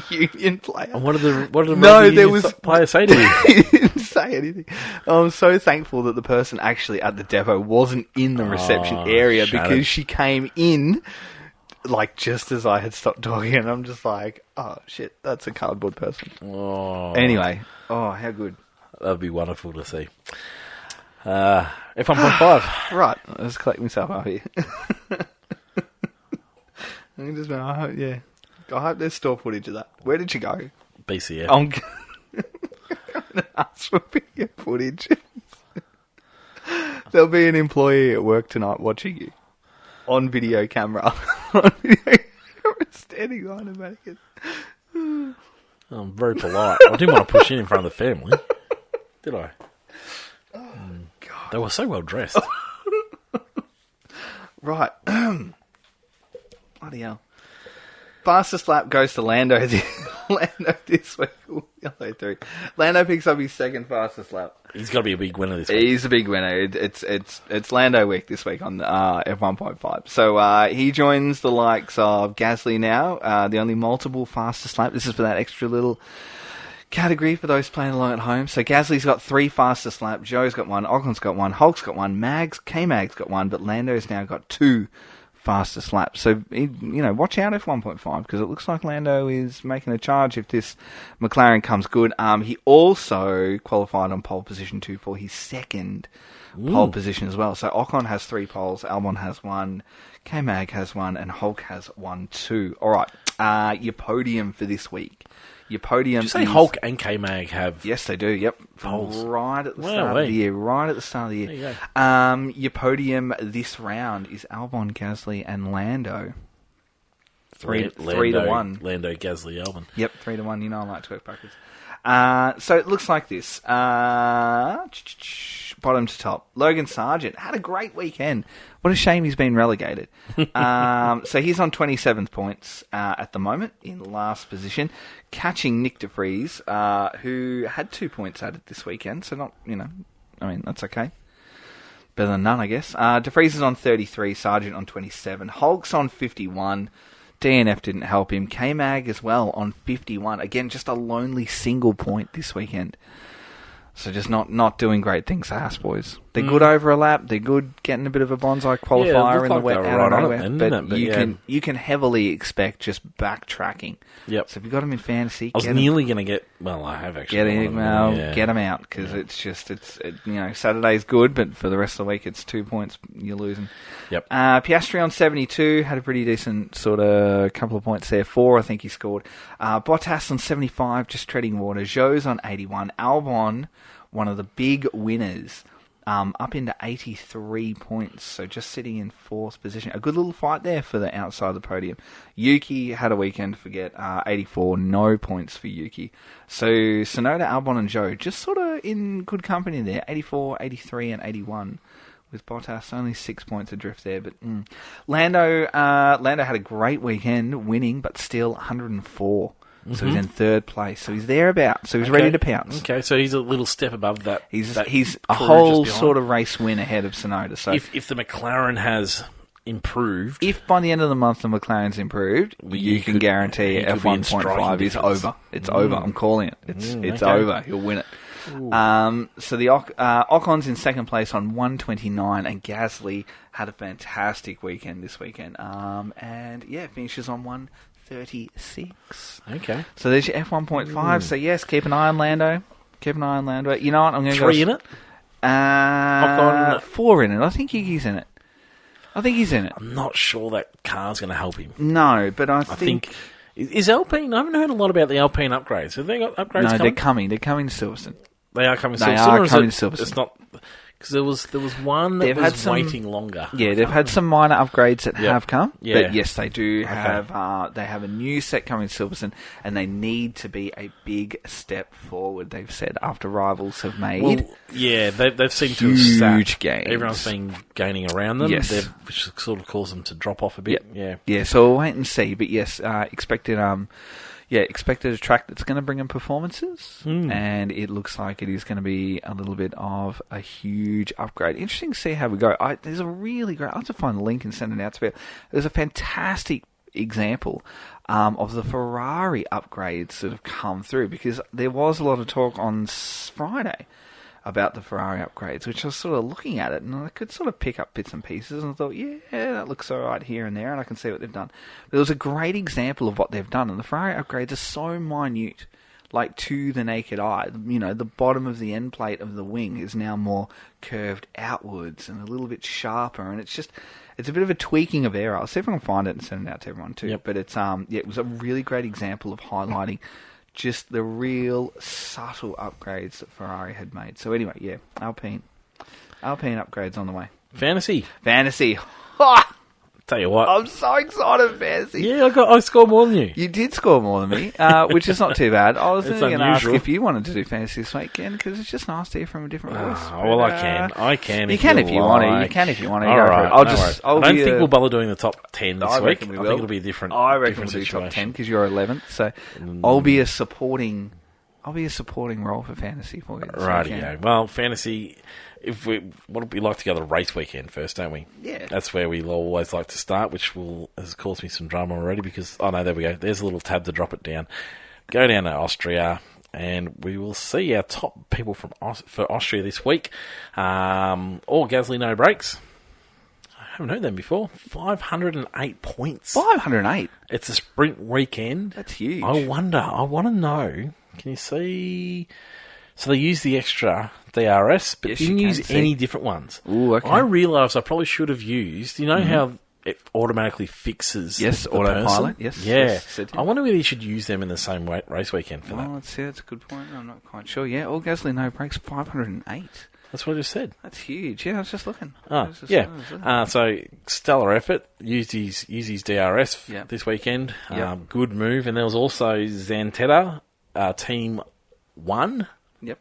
union player. And what did the rugby union player say to you? He didn't say anything. I'm so thankful that the person actually at the depot wasn't in the reception area, because she came in. Like, just as I had stopped talking, and I'm just like, oh, shit, that's a cardboard person. Oh. Anyway, how good. That'd be wonderful to see. F1.5. Right, let's collect myself up here. I hope there's store footage of that. Where did you go? BCF. I'm going to ask for video footage. There'll be an employee at work tonight watching you. On video camera. Standing behind a mannequin. I'm very polite. I didn't want to push in front of the family. Did I? Oh, God. They were so well dressed. Right. Bloody hell. Fastest lap goes to Lando this week. Lando picks up his second fastest lap. He's got to be a big winner this week. He's a big winner. It's Lando week this week on F1.5. So he joins the likes of Gasly now, the only multiple fastest lap. This is for that extra little category for those playing along at home. So Gasly's got 3 fastest lap. Joe's got 1. Ocon's got 1. Hulk's got 1. K-Mag's got 1. But Lando's now got 2 fastest lap. So, watch out F1.5, because it looks like Lando is making a charge if this McLaren comes good. He also qualified on pole position 2 for his second pole position as well. So Ocon has 3 poles, Albon has 1, K-Mag has 1, and Hulk has 1 too. All right, your podium for this week. Your podium. Did you say Hulk and K-Mag have? Yes, they do. Yep, poles right at the start of the year. Right at the start of the year. There you go. Your podium this round is Albon, Gasly, and Lando. 3 to 1. Lando, Gasly, Albon. Yep, 3 to 1. I like to work backwards. So it looks like this. Bottom to top. Logan Sargent had a great weekend. What a shame he's been relegated. So he's on 27th points at the moment, in last position, catching Nick de Vries, who had 2 points added this weekend. So not, that's okay. Better than none, I guess. De Vries is on 33, Sargent on 27, Hulk's on 51. DNF didn't help him. K-Mag as well on 51. Again, just a lonely single point this weekend. So just not doing great things, the Haas boys. They're good over a lap. They're good getting a bit of a bonsai qualifier in the wet out of nowhere. But you can heavily expect just backtracking. Yep. So if you've got them in fantasy, I was nearly going to get. Well, I have actually. Get them out, because it's Saturday's good, but for the rest of the week it's 2 points you're losing. Yep. Piastri on 72 had a pretty decent sort of couple of points there. 4, I think he scored. Bottas on 75, just treading water. Zhou's on 81. Albon, one of the big winners, up into 83 points, so just sitting in 4th position. A good little fight there for the outside of the podium. Yuki had a weekend to forget, 84, no points for Yuki. So Tsunoda, Albon and Zhou just sort of in good company there, 84, 83 and 81. With Bottas only 6 points adrift there, but Lando had a great weekend, winning, but still 104 So he's in third place. So he's thereabouts. So he's ready to pounce. Okay, so he's a little step above that. He's that a whole sort of race win ahead of Tsunoda. So if the McLaren has improved, if by the end of the month the McLaren's improved, you can guarantee F1.5 is over. It's over. I'm calling it. It's over. He'll win it. So the Ocon's in second place on 129, and Gasly had a fantastic weekend this weekend. And finishes on 136. Okay. So there's your F1.5. So yes, keep an eye on Lando. You know what? I'm going to go 3 in it. Ocon 4 in it. I think Yuki's in it. I'm not sure that car's going to help him. No, but I think is Alpine? I haven't heard a lot about the Alpine upgrades. Have they got upgrades? No, coming? they're coming. They're coming to Silverstone. They are coming. To Silverstone. It's not because there was one that was waiting longer. Yeah, they've had some minor upgrades that have come. Yeah. But yes, they do have. They have a new set coming to Silverstone, and they need to be a big step forward. They've said after rivals have made. Well, yeah, they've seemed to have huge gains. Everyone's been gaining around them. Yes, which sort of caused them to drop off a bit. Yeah. So we'll wait and see. But yes, expected a track that's going to bring in performances, and it looks like it is going to be a little bit of a huge upgrade. Interesting to see how we go. There's a really great... I'll have to find the link and send it out to you. There's a fantastic example of the Ferrari upgrades that have come through, because there was a lot of talk on Friday about the Ferrari upgrades, which I was sort of looking at it, and I could sort of pick up bits and pieces, and I thought, yeah, that looks all right here and there, and I can see what they've done. But it was a great example of what they've done, and the Ferrari upgrades are so minute, like to the naked eye. You know, the bottom of the end plate of the wing is now more curved outwards and a little bit sharper, and it's a bit of a tweaking of error. I'll see if I can find it and send it out to everyone too. Yep. But it was a really great example of highlighting just the real subtle upgrades that Ferrari had made. So anyway, Alpine upgrades on the way. Fantasy. Ha! Tell you what, I'm so excited, Fantasy. Yeah, I scored more than you. You did score more than me, which is not too bad. I was going to ask if you wanted to do Fantasy this weekend, because it's just nice to hear from a different voice. Well, I can. You can if you want to. You can if you want to. All right. I don't think we'll bother doing the top 10 this week. I think it'll be a different. I reckon we'll do top 10 because you're 11th. So I'll be a supporting role for Fantasy for you. Rightio. Well, Fantasy. We'd like to go to the race weekend first, don't we? Yeah. That's where we always like to start, which has caused me some drama already because, there we go. There's a little tab to drop it down. Go down to Austria, and we will see our top people for Austria this week. All Gasly, no brakes. I haven't heard them before. 508 points. 508? It's a sprint weekend. That's huge. I want to know, can you see... So they used the extra DRS, but didn't use any different ones. Ooh, okay. I realised I probably should have used... You know how it automatically fixes the autopilot. person? Yes. Yeah. Yes, I wonder whether you should use them in the same race weekend for that. Let's see. That's a good point. I'm not quite sure. Yeah, all Gasly, no brakes, 508. That's what I just said. That's huge. Yeah, I was just looking. So stellar effort. Used his DRS this weekend. Good move. And there was also Zantetta, Team 1. Yep.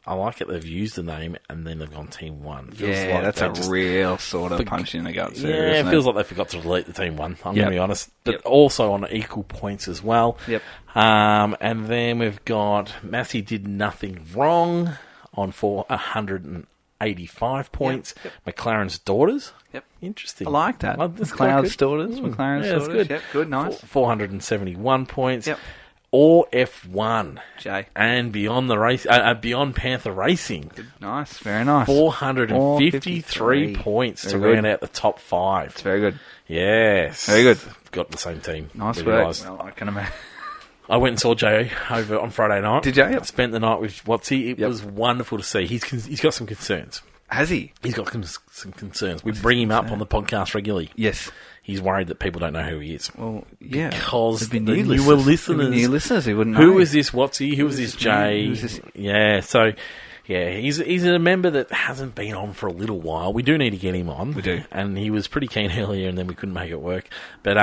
I like it. They've used the name and then they've gone Team 1. That's a real sort of punch in the guts there. Yeah, it feels like they forgot to delete the Team 1. I'm going to be honest. But also on equal points as well. Yep. And then we've got Massey did nothing wrong on 185 points. Yep. McLaren's daughters. Yep. Interesting. I like that. McLaren's daughters. McLaren's daughters. Good. Yep. Good. Nice. 471 points. Yep. Or F1. Jay. And beyond the race, beyond Panther Racing. Good. Nice. Very nice. 453 points to round out the top 5. It's very good. Yes. Very good. Got the same team. Nice work. Well, I can imagine. I went and saw Jay over on Friday night. Did you? Yep. Spent the night with Watsy. It was wonderful to see. He's got some concerns. Has he? He's got some concerns. We bring him up on the podcast regularly. Yes. He's worried that people don't know who he is. Well, yeah. Because the newer listeners... New listeners who wouldn't know. Who is this Watsy? Who is this Jay? Who's this? Yeah, so... Yeah, he's a member that hasn't been on for a little while. We do need to get him on. We do. And he was pretty keen earlier and then we couldn't make it work. But,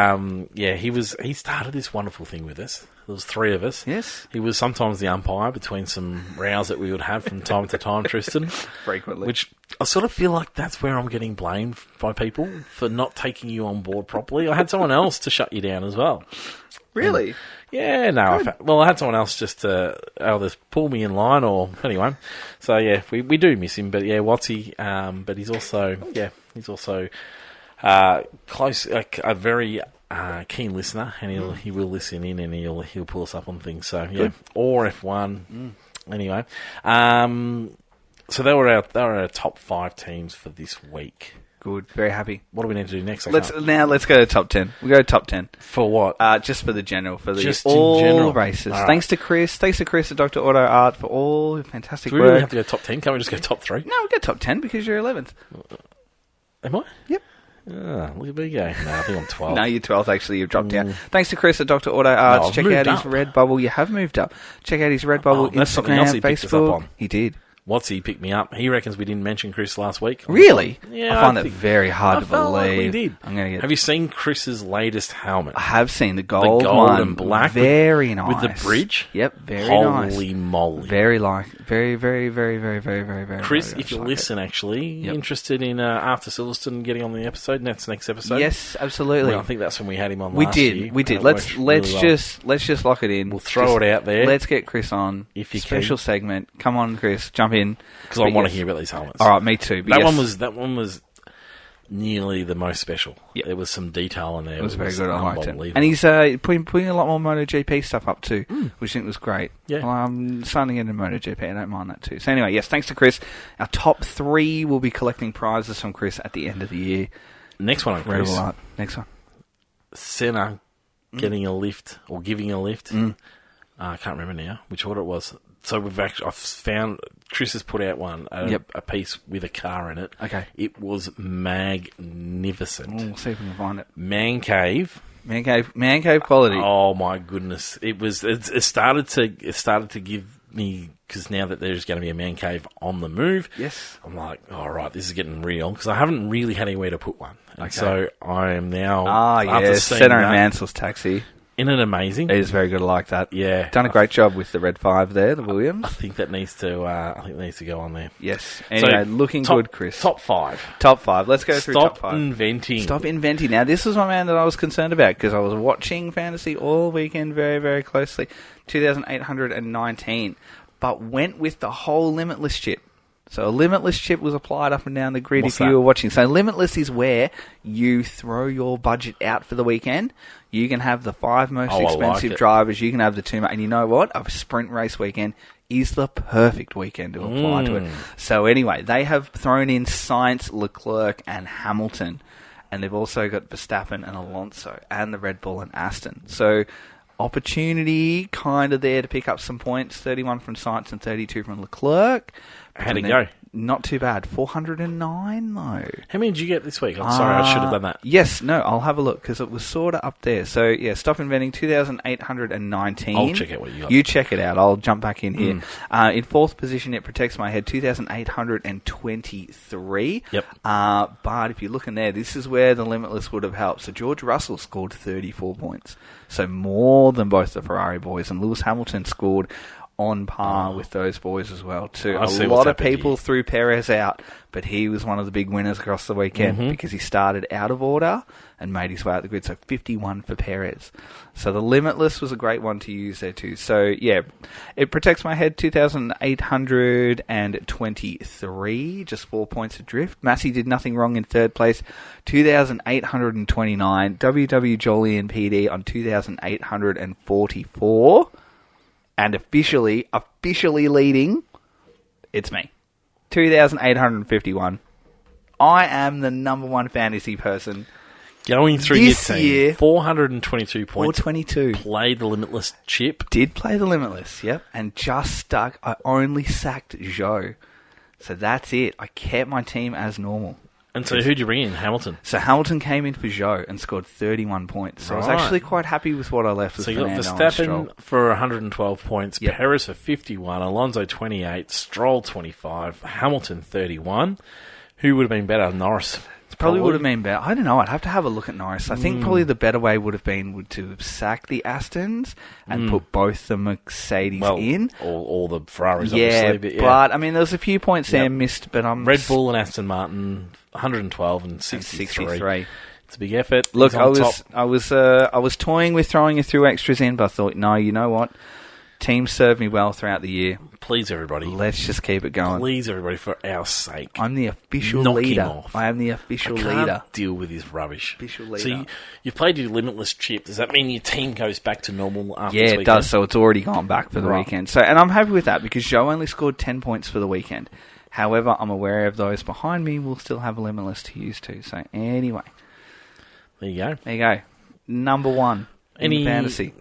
he started this wonderful thing with us. There was 3 of us. Yes. He was sometimes the umpire between some rows that we would have from time to time, Tristan. Frequently. Which I sort of feel like that's where I'm getting blamed by people for not taking you on board properly. I had someone else to shut you down as well. Really? Yeah, no. I had someone else just either pull me in line or anyway. So yeah, we do miss him, but yeah, Watsy. But he's also close, a very keen listener, and he will listen in and he'll pull us up on things. So yeah, good. Or F1 anyway. So they were our top 5 teams for this week. Good, very happy. What do we need to do next? Let's go to top 10. We'll go to top 10. For what? Just for the general, for the just all in general. Races. Right. Thanks to Chris at Dr. Auto Art for all your fantastic work. Do we work. really have to go top 10? Can't we just go top 3? No, we'll go top 10 because you're 11th. Am I? Yep. Look at me go. No, I think I'm 12. No, you're 12th, actually. You've dropped down. Thanks to Chris at Dr. Auto Arts. Check out his Redbubble. You have moved up. Check out his Redbubble Instagram, Facebook. He did. Watsy picked me up. He reckons we didn't mention Chris last week. Really? Yeah. I find that very hard to believe. Like we did. Have you seen Chris's latest helmet? I have seen the gold and black. Very nice. With the bridge? Yep, very nice. Holy moly. Very, very, very, very, very, very, very, very. Chris, if you listen, actually, interested in after Silverstone getting on the episode, next episode? Yes, absolutely. Well, I think that's when we had him on last year. We did. Let's just lock it in. We'll throw it out there. Let's get Chris on. If you Special segment. Come on, Chris, jump in. Because I want to hear about these helmets. All right, me too. That one was nearly the most special. Yep. There was some detail in there. It was very good. I liked it. And he's putting a lot more MotoGP stuff up too, which I think was great. Yeah. Well, I'm starting to get into MotoGP. I don't mind that too. So anyway, yes, thanks to Chris. Our top 3 will be collecting prizes from Chris at the end of the year. Next one on Chris. Next one. Senna getting a lift or giving a lift. I can't remember now which order it was. So I've found Chris has put out one, a piece with a car in it. Okay. It was magnificent. We'll see if we can find it. Man cave quality. Oh my goodness! It started to give me, because now that there's going to be a man cave on the move. Yes. I'm like, all right, this is getting real, because I haven't really had anywhere to put one. And so I am now. Senna and Mansell's taxi. Isn't it amazing? It is very good. I like that. Yeah. Done a great job with the Red 5 there, the Williams. I think that needs to go on there. Yes. Anyway, looking good, Chris. Top 5. Top 5. Let's go through top 5. Stop inventing. Now, this was my man that I was concerned about because I was watching fantasy all weekend very, very closely. 2,819. But went with the whole Limitless chip. So a Limitless chip was applied up and down the grid you were watching. So Limitless is where you throw your budget out for the weekend. You can have the 5 most expensive drivers. You can have the 2. And you know what? A sprint race weekend is the perfect weekend to apply to it. So anyway, they have thrown in Sainz, Leclerc and Hamilton. And they've also got Verstappen and Alonso and the Red Bull and Aston. So opportunity kind of there to pick up some points. 31 from Sainz and 32 from Leclerc. How'd it go? Not too bad. 409 though. How many did you get this week? I'm sorry, I should have done that. Yes, no, I'll have a look because it was sort of up there. So yeah, Stop Inventing 2,819. I'll check out what you got. You check it out. I'll jump back in here. In 4th position, It Protects My Head, 2,823. Yep. But if you're looking there, this is where the Limitless would have helped. So George Russell scored 34 points. So more than both the Ferrari boys. And Lewis Hamilton scored on par with those boys as well too. A lot of people threw Perez out, but he was one of the big winners across the weekend because he started out of order and made his way out the grid. So 51 for Perez. So the Limitless was a great one to use there too. So yeah, It Protects My Head, 2,823, just 4 points adrift. Massey did nothing wrong in 3rd place, 2,829. WW Jolly and PD on 2,844. And officially leading, it's me. 2,851. I am the number 1 fantasy person. Going through this your team, year, 422 points. 422. Played the Limitless chip. Did play the Limitless, yep. And just stuck. I only sacked Zhou. So that's it. I kept my team as normal. And so who'd you bring in? Hamilton? So Hamilton came in for Zhou and scored 31 points. So I was actually quite happy with what I left with Fernando. So you got Verstappen for 112 points, Perez for 51, Alonso 28, Stroll 25, Hamilton 31. Who would have been better? Norris? Probably would have been better. I don't know. I'd have to have a look at Norris. I think probably the better way would have been to have sacked the Astons and put both the Mercedes in. All the Ferraris, obviously. But I mean, there was a few points there missed. But Red Bull and Aston Martin, 112 and 63. It's a big effort. Look, He's on top. I was toying with throwing a few extras in, but I thought, no, you know what? Teams served me well throughout the year. Please, everybody. Let's just keep it going. Please, everybody, for our sake. I'm the official Knock leader. him off. I am the official I can't leader. deal with his rubbish. Official leader. So you've played your limitless chip. Does that mean your team goes back to normal after Yeah, this it weekend? does. So it's already gone back for the Right. weekend. So, and I'm happy with that because Joe only scored 10 points for the weekend. However, I'm aware of those behind me will still have a limitless to use too. So anyway, There you go. there you go. Number one in the fantasy.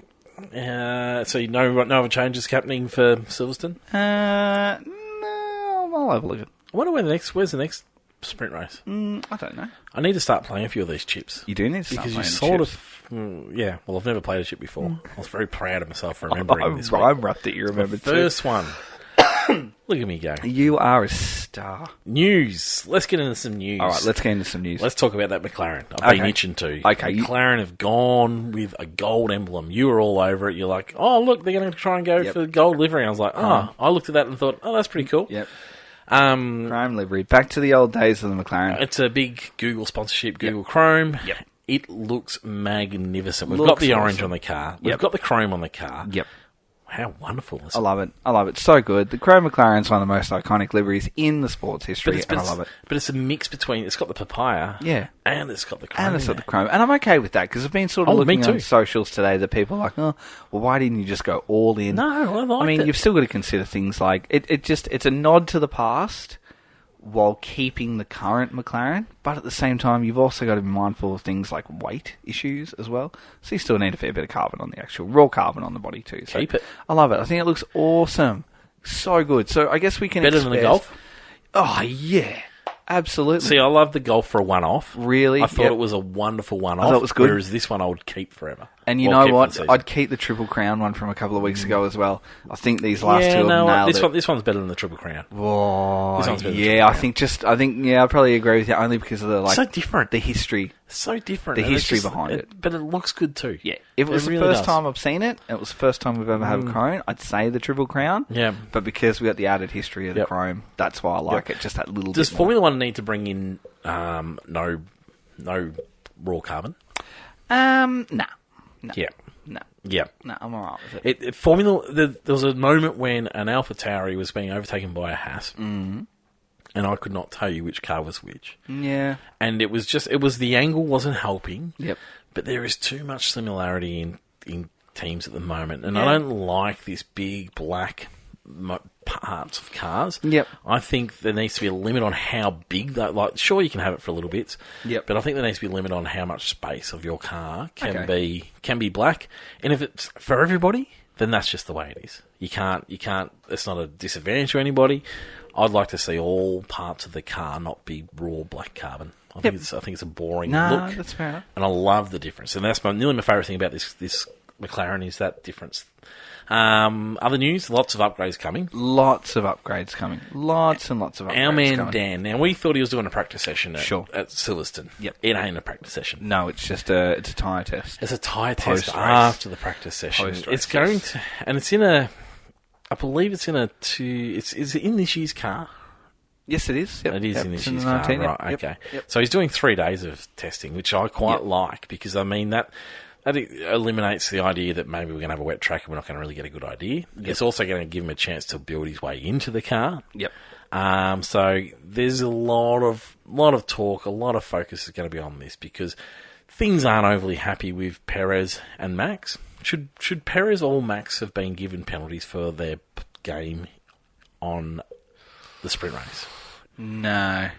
So no other changes happening for Silverstone? No, I'll have a look at it. I wonder where's the next sprint race? I don't know. I need to start playing a few of these chips. You do need to start Because you playing sort chips. of... yeah, well, I've never played a chip before. I was very proud of myself for remembering this week. I'm rough that you remember too. First one. Look at me go. You are a star. News. Let's get into some news. All right, let's get into some news. Let's talk about that McLaren. I've been Okay. itching to. Okay. McLaren have gone with a gold emblem. You were all over it. You're like, oh, look, they're going to try and go Yep. for the gold livery. I was like, I looked at that and thought, oh, that's pretty cool. Yep. Um, Chrome livery. Back to the old days of the McLaren. it's a big Google sponsorship, Google Chrome. Yep. It looks magnificent. We've Looks got the orange awesome. on the car. We've Yep. got the chrome on the car. Yep. How wonderful is I it? love it. I love it. So good. The Chrome McLaren's one of the most iconic liveries in the sports history, and I love it. But it's a mix between, it's got the papaya Yeah. and it's got the chrome. And it's in got the there. Chrome. And I'm okay with that, because I've been sort of Oh, me looking too. on socials today that people are like, oh, well, why didn't you just go all in? No, I like I mean, it. you've still got to consider things like, it's a nod to the past while keeping the current McLaren, but at the same time, you've also got to be mindful of things like weight issues as well. So you still need a fair bit of carbon on the actual, raw carbon on the body too. So Keep it. I love it. I think it looks awesome. So good. So I guess we can Better than the expect- Golf? Oh, yeah. Absolutely. See, I love the Golf for a one-off. Really? I thought Yep. it was a wonderful one-off. I thought it was good. Whereas this one I would keep forever. And you Well, know keep for what? the season. I'd keep the Triple Crown one from a couple of weeks ago as well. I think these last two have nailed it. this one's better than the Triple Crown. Whoa, This one's better than yeah, Triple I think I probably agree with you only because of the So different. the history. So different. The And it's history behind it. But it looks good too. Yeah, if it was really the first does. time I've seen it, and it was the first time we've ever had a Chrome, I'd say the Triple Crown. Yeah. But because we got the added history of the Yep. Chrome, that's why I like it. Just that little Does bit more. Formula One need to bring in no raw carbon? Nah. Yeah. No. Yeah. No, I'm alright with it. There was a moment when an Alpha Tauri was being overtaken by a Haas, and I could not tell you which car was which. Yeah. And it was the angle wasn't helping. Yep. But there is too much similarity in teams at the moment, and I Yeah. don't like this big black parts of cars. Yep. I think there needs to be a limit on how big that. Like, sure, you can have it for a little bit. Yep. But I think there needs to be a limit on how much space of your car can Okay. be black. And if it's for everybody, then that's just the way it is. You can't. It's not a disadvantage to anybody. I'd like to see all parts of the car not be raw black carbon. I think it's a boring Nah, look. that's fair enough. And I love the difference. And that's nearly my favourite thing about this McLaren is that difference. Other news, lots of upgrades coming. Lots of upgrades coming. Lots and lots of upgrades Our man coming. Dan. Now, we thought he was doing a practice session at Silverstone. Yep. It ain't a practice session. No, it's just a tyre test. It's a tyre test Post-race. after the practice session. Post-race, It's going to... And it's in a... I believe it's in a... Is it in this year's car? Yes, it is. Yep. It is Yep. in this It's year's the car, 19, right, yep. okay. Yep. So he's doing 3 days of testing, which I quite like, because, I mean, that eliminates the idea that maybe we're going to have a wet track and we're not going to really get a good idea. Yep. It's also going to give him a chance to build his way into the car. Yep. So there's a lot of talk, a lot of focus is going to be on this, because things aren't overly happy with Perez and Max. Should Perez or Max have been given penalties for their game on the sprint race? No.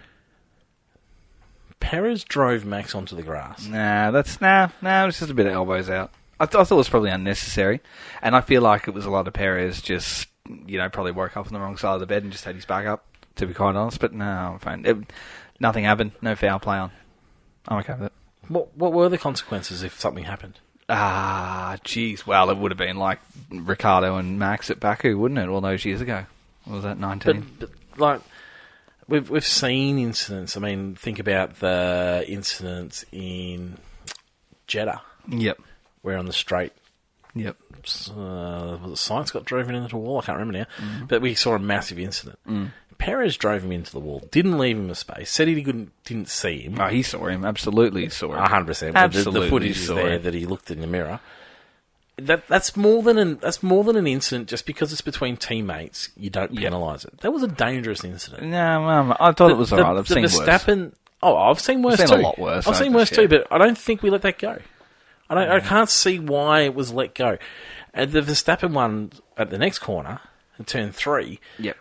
Perez drove Max onto the grass. Nah, it's just a bit of elbows out. I thought it was probably unnecessary, and I feel like it was a lot of Perez just, probably woke up on the wrong side of the bed and just had his back up, to be quite honest, but no, I'm fine. Nothing happened, no foul play on. I'm okay with it. What were the consequences if something happened? Jeez, well, it would have been like Ricciardo and Max at Baku, wouldn't it, all those years ago? What was that, 19? But like, we've seen incidents. I mean, think about the incidents in Jeddah, Yep. where on the straight, Yep. was it Sainz got driven into a wall? I can't remember now. But we saw a massive incident. Perez drove him into the wall, didn't leave him a space, said he didn't see him. Oh, he saw him. Absolutely saw him. 100%. Absolutely the footage is saw there him. that he looked in the mirror. That's more than an incident. Just because it's between teammates, you don't penalise it. That was a dangerous incident. No, I thought it was alright. I've seen Verstappen, worse. Oh, I've seen worse too. I've seen a lot worse. I've seen worse too, but I don't think we let that go. I can't see why it was let go. And the Verstappen one at the next corner, in turn 3,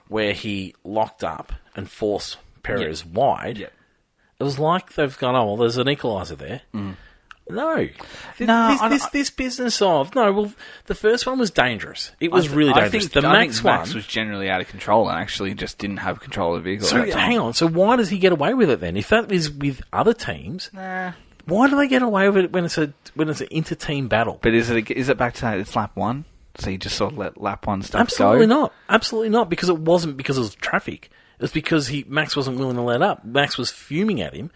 where he locked up and forced Perez wide, it was like they've gone, oh, well, there's an equaliser there. No. This business of... No, well, the first one was dangerous. It was really dangerous. I think Max was generally out of control and actually just didn't have control of the vehicle. So, hang on. So why does he get away with it then? If that is with other teams, why do they get away with it when it's an inter-team battle? But is it back to that? It's lap 1? So you just sort of let lap 1 stuff Absolutely go? not. Absolutely not, because it wasn't because of traffic. It was because Max wasn't willing to let up. Max was fuming at him.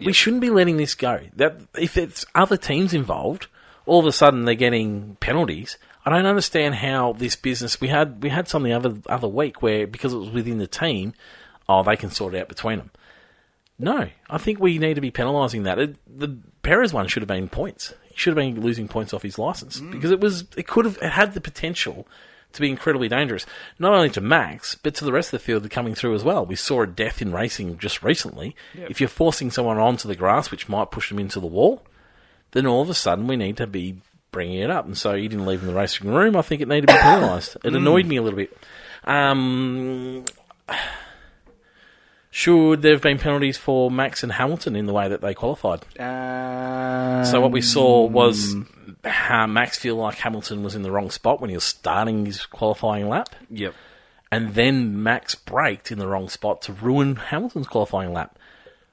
We shouldn't be letting this go. That if it's other teams involved, all of a sudden they're getting penalties. I don't understand how this business... We had some the other week where, because it was within the team, they can sort it out between them. No, I think we need to be penalising that. The Perez one should have been points. He should have been losing points off his licence because it had the potential to be incredibly dangerous, not only to Max, but to the rest of the field coming through as well. We saw a death in racing just recently. If you're forcing someone onto the grass, which might push them into the wall, then all of a sudden we need to be bringing it up. And so you didn't leave in the racing room. I think it needed to be penalised. It annoyed me a little bit. Should there have been penalties for Max and Hamilton in the way that they qualified? So what we saw was Max feel like Hamilton was in the wrong spot when he was starting his qualifying lap. Yep. And then Max braked in the wrong spot to ruin Hamilton's qualifying lap.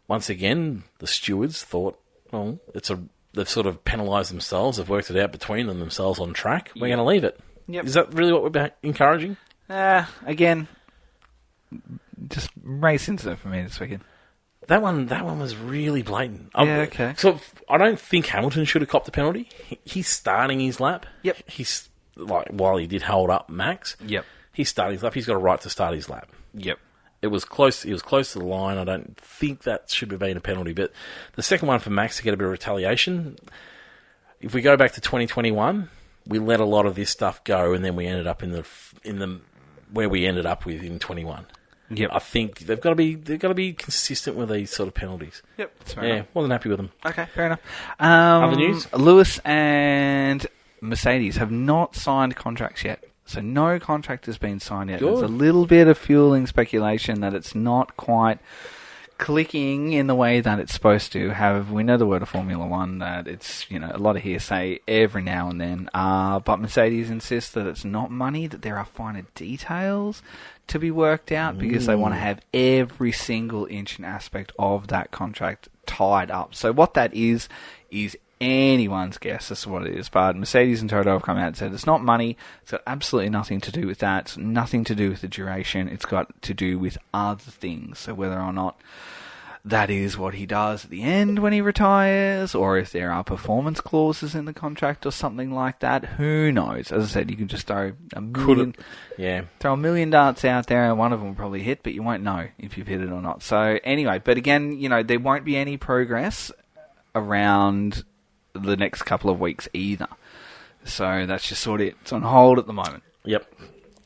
Once again, the stewards thought, well, they've sort of penalised themselves. They've worked it out between themselves on track. We're going to leave it. Yep. Is that really what we're encouraging? Again, just race incident for me this weekend. That one was really blatant. Okay. So I don't think Hamilton should have copped the penalty. He's starting his lap. Yep. He's while he did hold up Max. Yep. He's starting his lap. He's got a right to start his lap. Yep. It was close. He was close to the line. I don't think that should have been a penalty. But the second one for Max to get a bit of retaliation. If we go back to 2021, we let a lot of this stuff go, and then we ended up in the where we ended up with in 21. Yep. I think they've got to be consistent with these sort of penalties. Yep, that's fair enough. Wasn't happy with them. Okay, fair enough. Other news? Lewis and Mercedes have not signed contracts yet. So no contract has been signed yet. Good. There's a little bit of fueling speculation that it's not quite clicking in the way that it's supposed to. However, we know the word of Formula One, that it's, a lot of hearsay every now and then. But Mercedes insists that it's not money, that there are finer details to be worked out because they want to have every single inch and aspect of that contract tied up. So what that is anyone's guess as to what it is. But Mercedes and Toto have come out and said it's not money. It's got absolutely nothing to do with that. It's nothing to do with the duration. It's got to do with other things. So whether or not that is what he does at the end when he retires, or if there are performance clauses in the contract or something like that, who knows? As I said, you can just throw a million darts out there and one of them will probably hit, but you won't know if you've hit it or not. So anyway, but again, there won't be any progress around the next couple of weeks either. So that's just sort of it. It's on hold at the moment. Yep.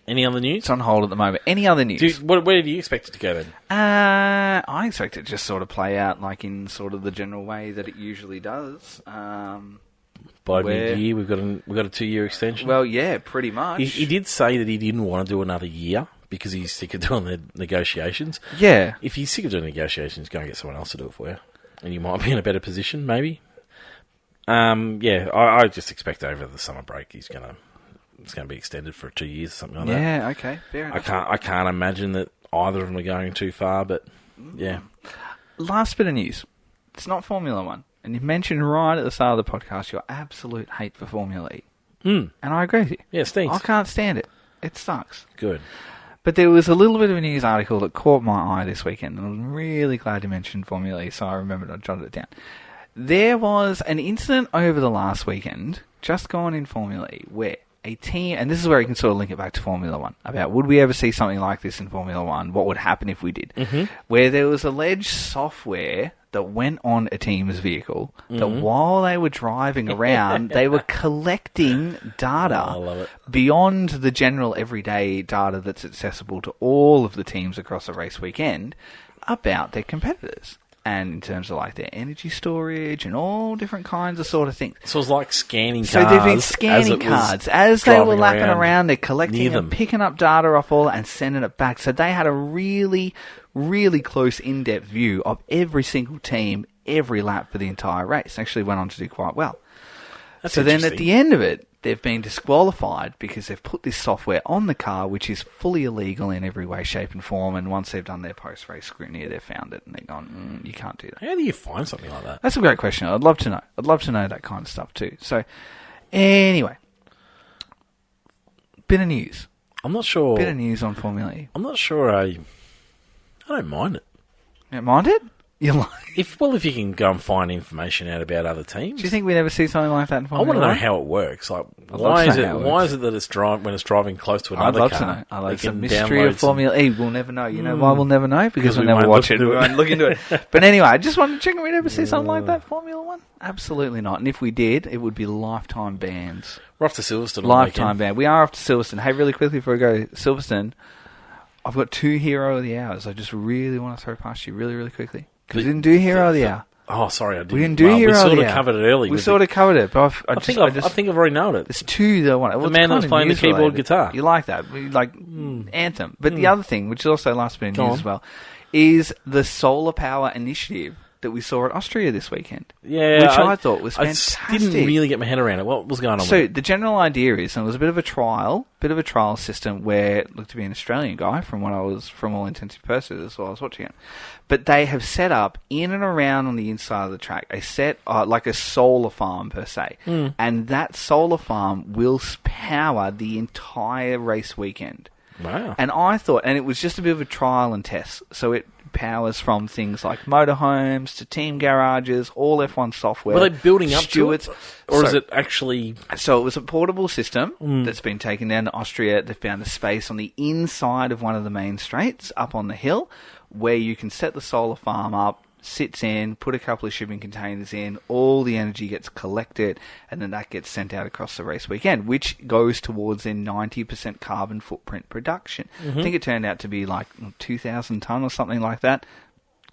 Any other news? It's on hold at the moment. Any other news? Where do you expect it to go then? I expect it to just sort of play out like in sort of the general way that it usually does. By mid-year, we've got a 2-year extension. Well, yeah, pretty much. He did say that he didn't want to do another year because he's sick of doing the negotiations. Yeah. If he's sick of doing negotiations, go and get someone else to do it for you, and you might be in a better position, maybe. I just expect over the summer break it's going to be extended for 2 years or something like that. Yeah, okay, fair enough. I can't imagine that either of them are going too far, but yeah. Last bit of news. It's not Formula One. And you mentioned right at the start of the podcast your absolute hate for Formula E. And I agree with you. Yeah, it stinks. I can't stand it. It sucks. Good. But there was a little bit of a news article that caught my eye this weekend, and I'm really glad you mentioned Formula E, so I remembered I jotted it down. There was an incident over the last weekend, just gone in Formula E, where a team, and this is where you can sort of link it back to Formula One, about would we ever see something like this in Formula One? What would happen if we did? Mm-hmm. Where there was alleged software that went on a team's vehicle that while they were driving around, they were collecting data beyond the general everyday data that's accessible to all of the teams across a race weekend about their competitors. And in terms of like their energy storage and all different kinds of sort of things. So it was like scanning cars. So they've been scanning cards. As they were lapping around, they're collecting and picking up data off all and sending it back. So they had a really, really close, in-depth view of every single team, every lap for the entire race. Actually went on to do quite well. So then at the end of it, they've been disqualified because they've put this software on the car, which is fully illegal in every way, shape and form. And once they've done their post-race scrutiny, they've found it and they've gone, you can't do that. How do you find something like that? That's a great question. I'd love to know. I'd love to know that kind of stuff too. So anyway, bit of news. I'm not sure. Bit of news on Formula E. I'm not sure I don't mind it. You don't mind it? You like? If you can go and find information out about other teams. Do you think we'd ever see something like that in Formula I want to know 1? how it works. Like, why is it that it's when it's driving close to another car? I'd love to know. I like the mystery of Formula E. We'll never know. You know why we'll never know? Because we'll never watch it. We won't look into it. But anyway, I just wanted to check if we'd ever see something like that in Formula 1. Absolutely not. And if we did, it would be lifetime bans. We're off to Silverstone. Lifetime ban. We are off to Silverstone. Hey, really quickly before we go, Silverstone, I've got 2 Hero of the Hours. I just really want to throw past you really, really quickly. Because we didn't do Hero of the Hour. Oh, sorry, I didn't. We didn't do Hero of the Hour. We sort of covered it early. We sort of covered it, but I think I've already nailed it. There's 2 that I want. The man that was playing the keyboard guitar. You like that? Anthem. But the other thing, which is also last bit of news as well, is the solar power initiative that we saw at Austria this weekend. Yeah. Which I thought was fantastic. I didn't really get my head around it. What was going on So with it? the general idea is, and it was a bit of a trial system where it looked to be an Australian guy from all intents and purposes while I was watching it. But they have set up in and around on the inside of the track like a solar farm per se. And that solar farm will power the entire race weekend. Wow. And I thought, and it was just a bit of a trial and test. So it powers from things like motorhomes to team garages, all F1 software. Were they building up to it? Or is it actually... So it was a portable system that's been taken down to Austria. They found a space on the inside of one of the main straights up on the hill where you can set the solar farm up, sits in, put a couple of shipping containers in, all the energy gets collected, and then that gets sent out across the race weekend, which goes towards their 90% carbon footprint production. I think it turned out to be like 2,000 tonne or something like that.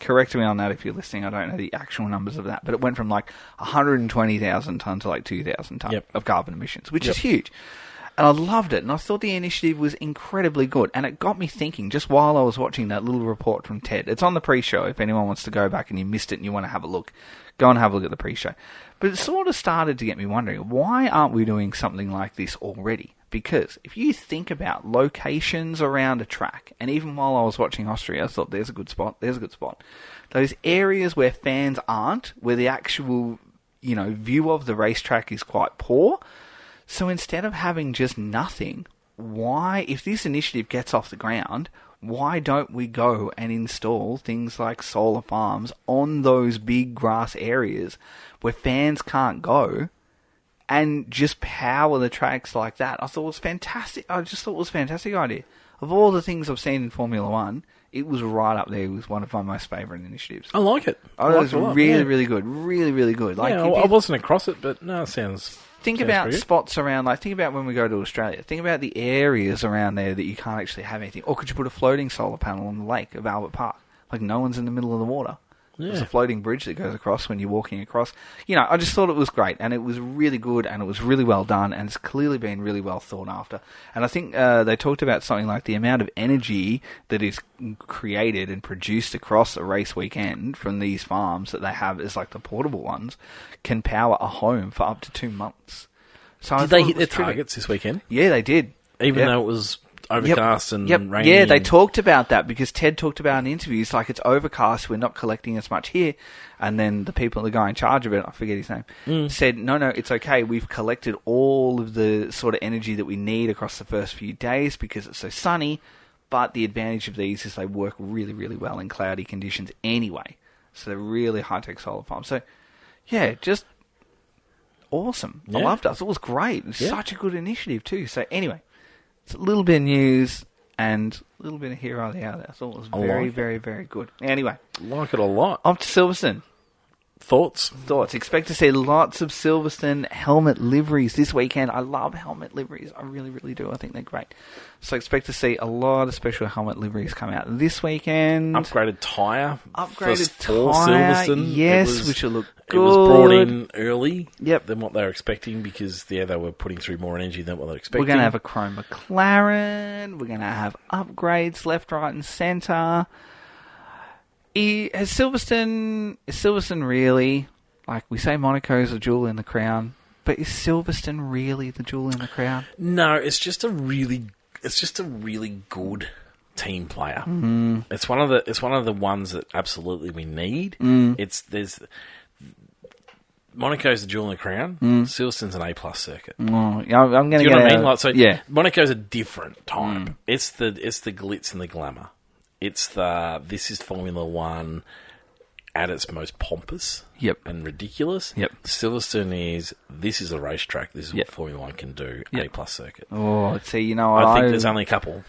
Correct me on that if you're listening. I don't know the actual numbers of that, but it went from like 120,000 tonne to like 2,000 tonne of carbon emissions, which is huge. And I loved it, and I thought the initiative was incredibly good. And it got me thinking, just while I was watching that little report from Ted. It's on the pre-show. If anyone wants to go back and you missed it and you want to have a look, go and have a look at the pre-show. But it sort of started to get me wondering, why aren't we doing something like this already? Because if you think about locations around a track, and even while I was watching Austria, I thought, there's a good spot. Those areas where fans aren't, where the actual, view of the racetrack is quite poor. So instead of having just nothing, why, if this initiative gets off the ground, why don't we go and install things like solar farms on those big grass areas where fans can't go and just power the tracks like that? I thought it was fantastic. I just thought it was a fantastic idea. Of all the things I've seen in Formula One, it was right up there with one of my most favourite initiatives. I like it. It was really, really good. Really, really good. Like, I wasn't across it, but no, it sounds... Think about spots around, think about when we go to Australia. Think about the areas around there that you can't actually have anything. Or could you put a floating solar panel on the lake of Albert Park? Like, no one's in the middle of the water. Yeah. There's a floating bridge that goes across when you're walking across. I just thought it was great, and it was really good, and it was really well done, and it's clearly been really well thought after. And I think they talked about something like the amount of energy that is created and produced across a race weekend from these farms that they have, as like the portable ones, can power a home for up to 2 months. So did they hit their targets this weekend? Yeah, they did. Even though it was overcast and rainy. Yeah, they talked about that because Ted talked about in interviews, like, it's overcast, we're not collecting as much here. And then the guy in charge of it, I forget his name, said, no, it's okay. We've collected all of the sort of energy that we need across the first few days because it's so sunny. But the advantage of these is they work really, really well in cloudy conditions anyway. So they're really high-tech solar farms. So, yeah, just... awesome. Yeah. I loved it. It was great. It's Yeah. such a good initiative too. So anyway, it's a little bit of news and a little bit of hero the other. I thought it was very, very, very good. Anyway, Like it a lot. off to Silverstone. Thoughts? Expect to see lots of Silverstone helmet liveries this weekend. I love helmet liveries. I really, really do. I think they're great. So expect to see a lot of special helmet liveries come out this weekend. Upgraded tyre. Upgraded for tyre, Silverstone. yes, which will look good. It was brought in early Yep. than what they were expecting because, they were putting through more energy than what they were expecting. We're going to have a chrome McLaren. We're going to have upgrades left, right, and centre. Is Silverstone really, like we say Monaco's a jewel in the crown, but is Silverstone really the jewel in the crown? No, it's just a really good team player. Mm. It's one of the ones that absolutely we need. There's Monaco's the jewel in the crown. Silverstone's an A+ circuit. Oh, I'm going to Do you get know what I mean? yeah. Monaco's a different type. It's the glitz and the glamour. This is Formula One at its most pompous and ridiculous. Yep. Silverstone this is a racetrack. This is what Formula One can do. Yep. A+ circuit. Oh, see, I think there's only a couple.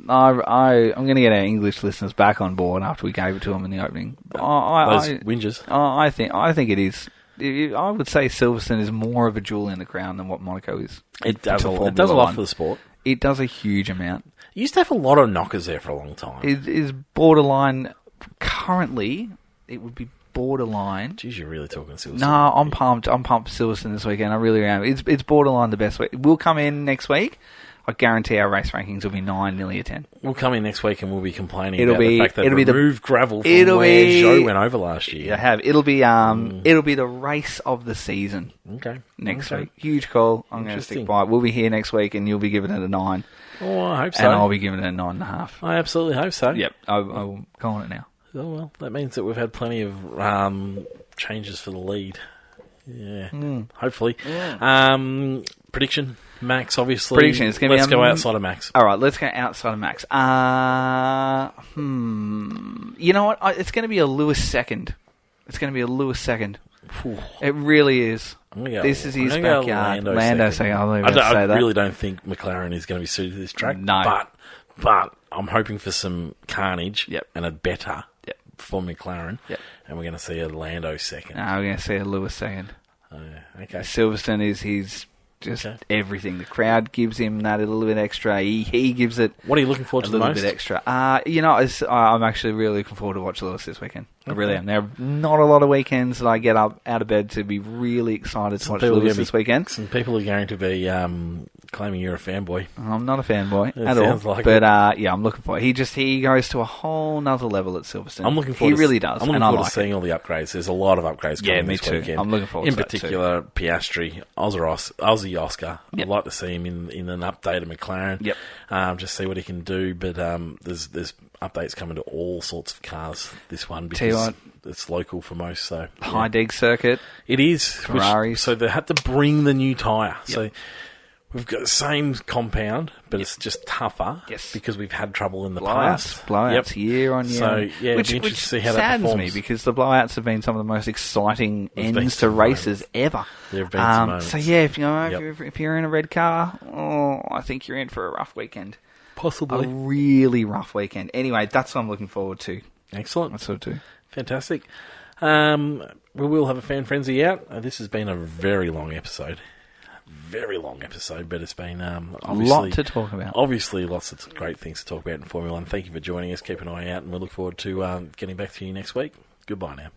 I'm going to get our English listeners back on board after we gave it to them in the opening. Those whingers. I think it is. I would say Silverstone is more of a jewel in the crown than what Monaco is. It does a lot for the sport. It does a huge amount. It used to have a lot of knockers there for a long time. It is borderline. Currently, it would be borderline. Geez, you're really talking Silverstone. No, I'm pumped. I'm pumped for Silverstone this weekend. I really am. It's borderline the best week. We'll come in next week. I guarantee our race rankings will be 9, nearly a 10. We'll come in next week and we'll be complaining about the fact that they removed gravel from where Zhou went over last year. It'll be the race of the season. Okay. Next week. Huge call. I'm going to stick by it. We'll be here next week and you'll be giving it a 9. Oh, I hope so. And I'll be giving it a 9.5. I absolutely hope so. Yep. I'll go on it now. Oh, well, that means that we've had plenty of changes for the lead. Yeah. Hopefully. Yeah. Prediction, Max, obviously. Prediction. It's gonna let's be go outside of Max. All right, let's go outside of Max. You know what? It's going to be a Lewis second. It really is. This is his backyard. Lando second. I really don't think McLaren is going to be suited to this track. No. But I'm hoping for some carnage and a better for McLaren. Yep. And we're going to see a Lando second. No, we're going to see a Lewis second. Okay. Silverstone is his just everything. The crowd gives him that a little bit extra. He gives it. What are you looking forward to the most? A little bit extra. I'm actually really looking forward to watch Lewis this weekend. I really am. There are not a lot of weekends that I get up out of bed to be really excited to watch Lewis this weekend. Some people are going to be claiming you're a fanboy. I'm not a fanboy at all. Like but I'm looking for it. He goes to a whole nother level at Silverstone. I'm looking forward. He really does. I'm looking forward to seeing all the upgrades. There's a lot of upgrades coming this weekend. I'm looking forward to that too. In particular, Piastri, Aussie Oscar. I'd like to see him in an updated McLaren. Yep. Just see what he can do. But there's updates coming to all sorts of cars. This one because it's local for most. So high dig circuit. It is Ferraris. So they had to bring the new tyre. Yep. So we've got the same compound, but it's just tougher. Yes. Because we've had trouble in the past. Blowouts year on year. So it'd be interesting to see how that performs. Saddens me because the blowouts have been some of the most exciting ends to races ever. There have been some moments. So if you're in a red car, I think you're in for a rough weekend. Possibly. A really rough weekend. Anyway, that's what I'm looking forward to. Excellent. That's what I do. Fantastic. We will have a fan frenzy out. This has been a very long episode. But it's been obviously a lot to talk about. Obviously, lots of great things to talk about in Formula One. Thank you for joining us. Keep an eye out, and we look forward to getting back to you next week. Goodbye now.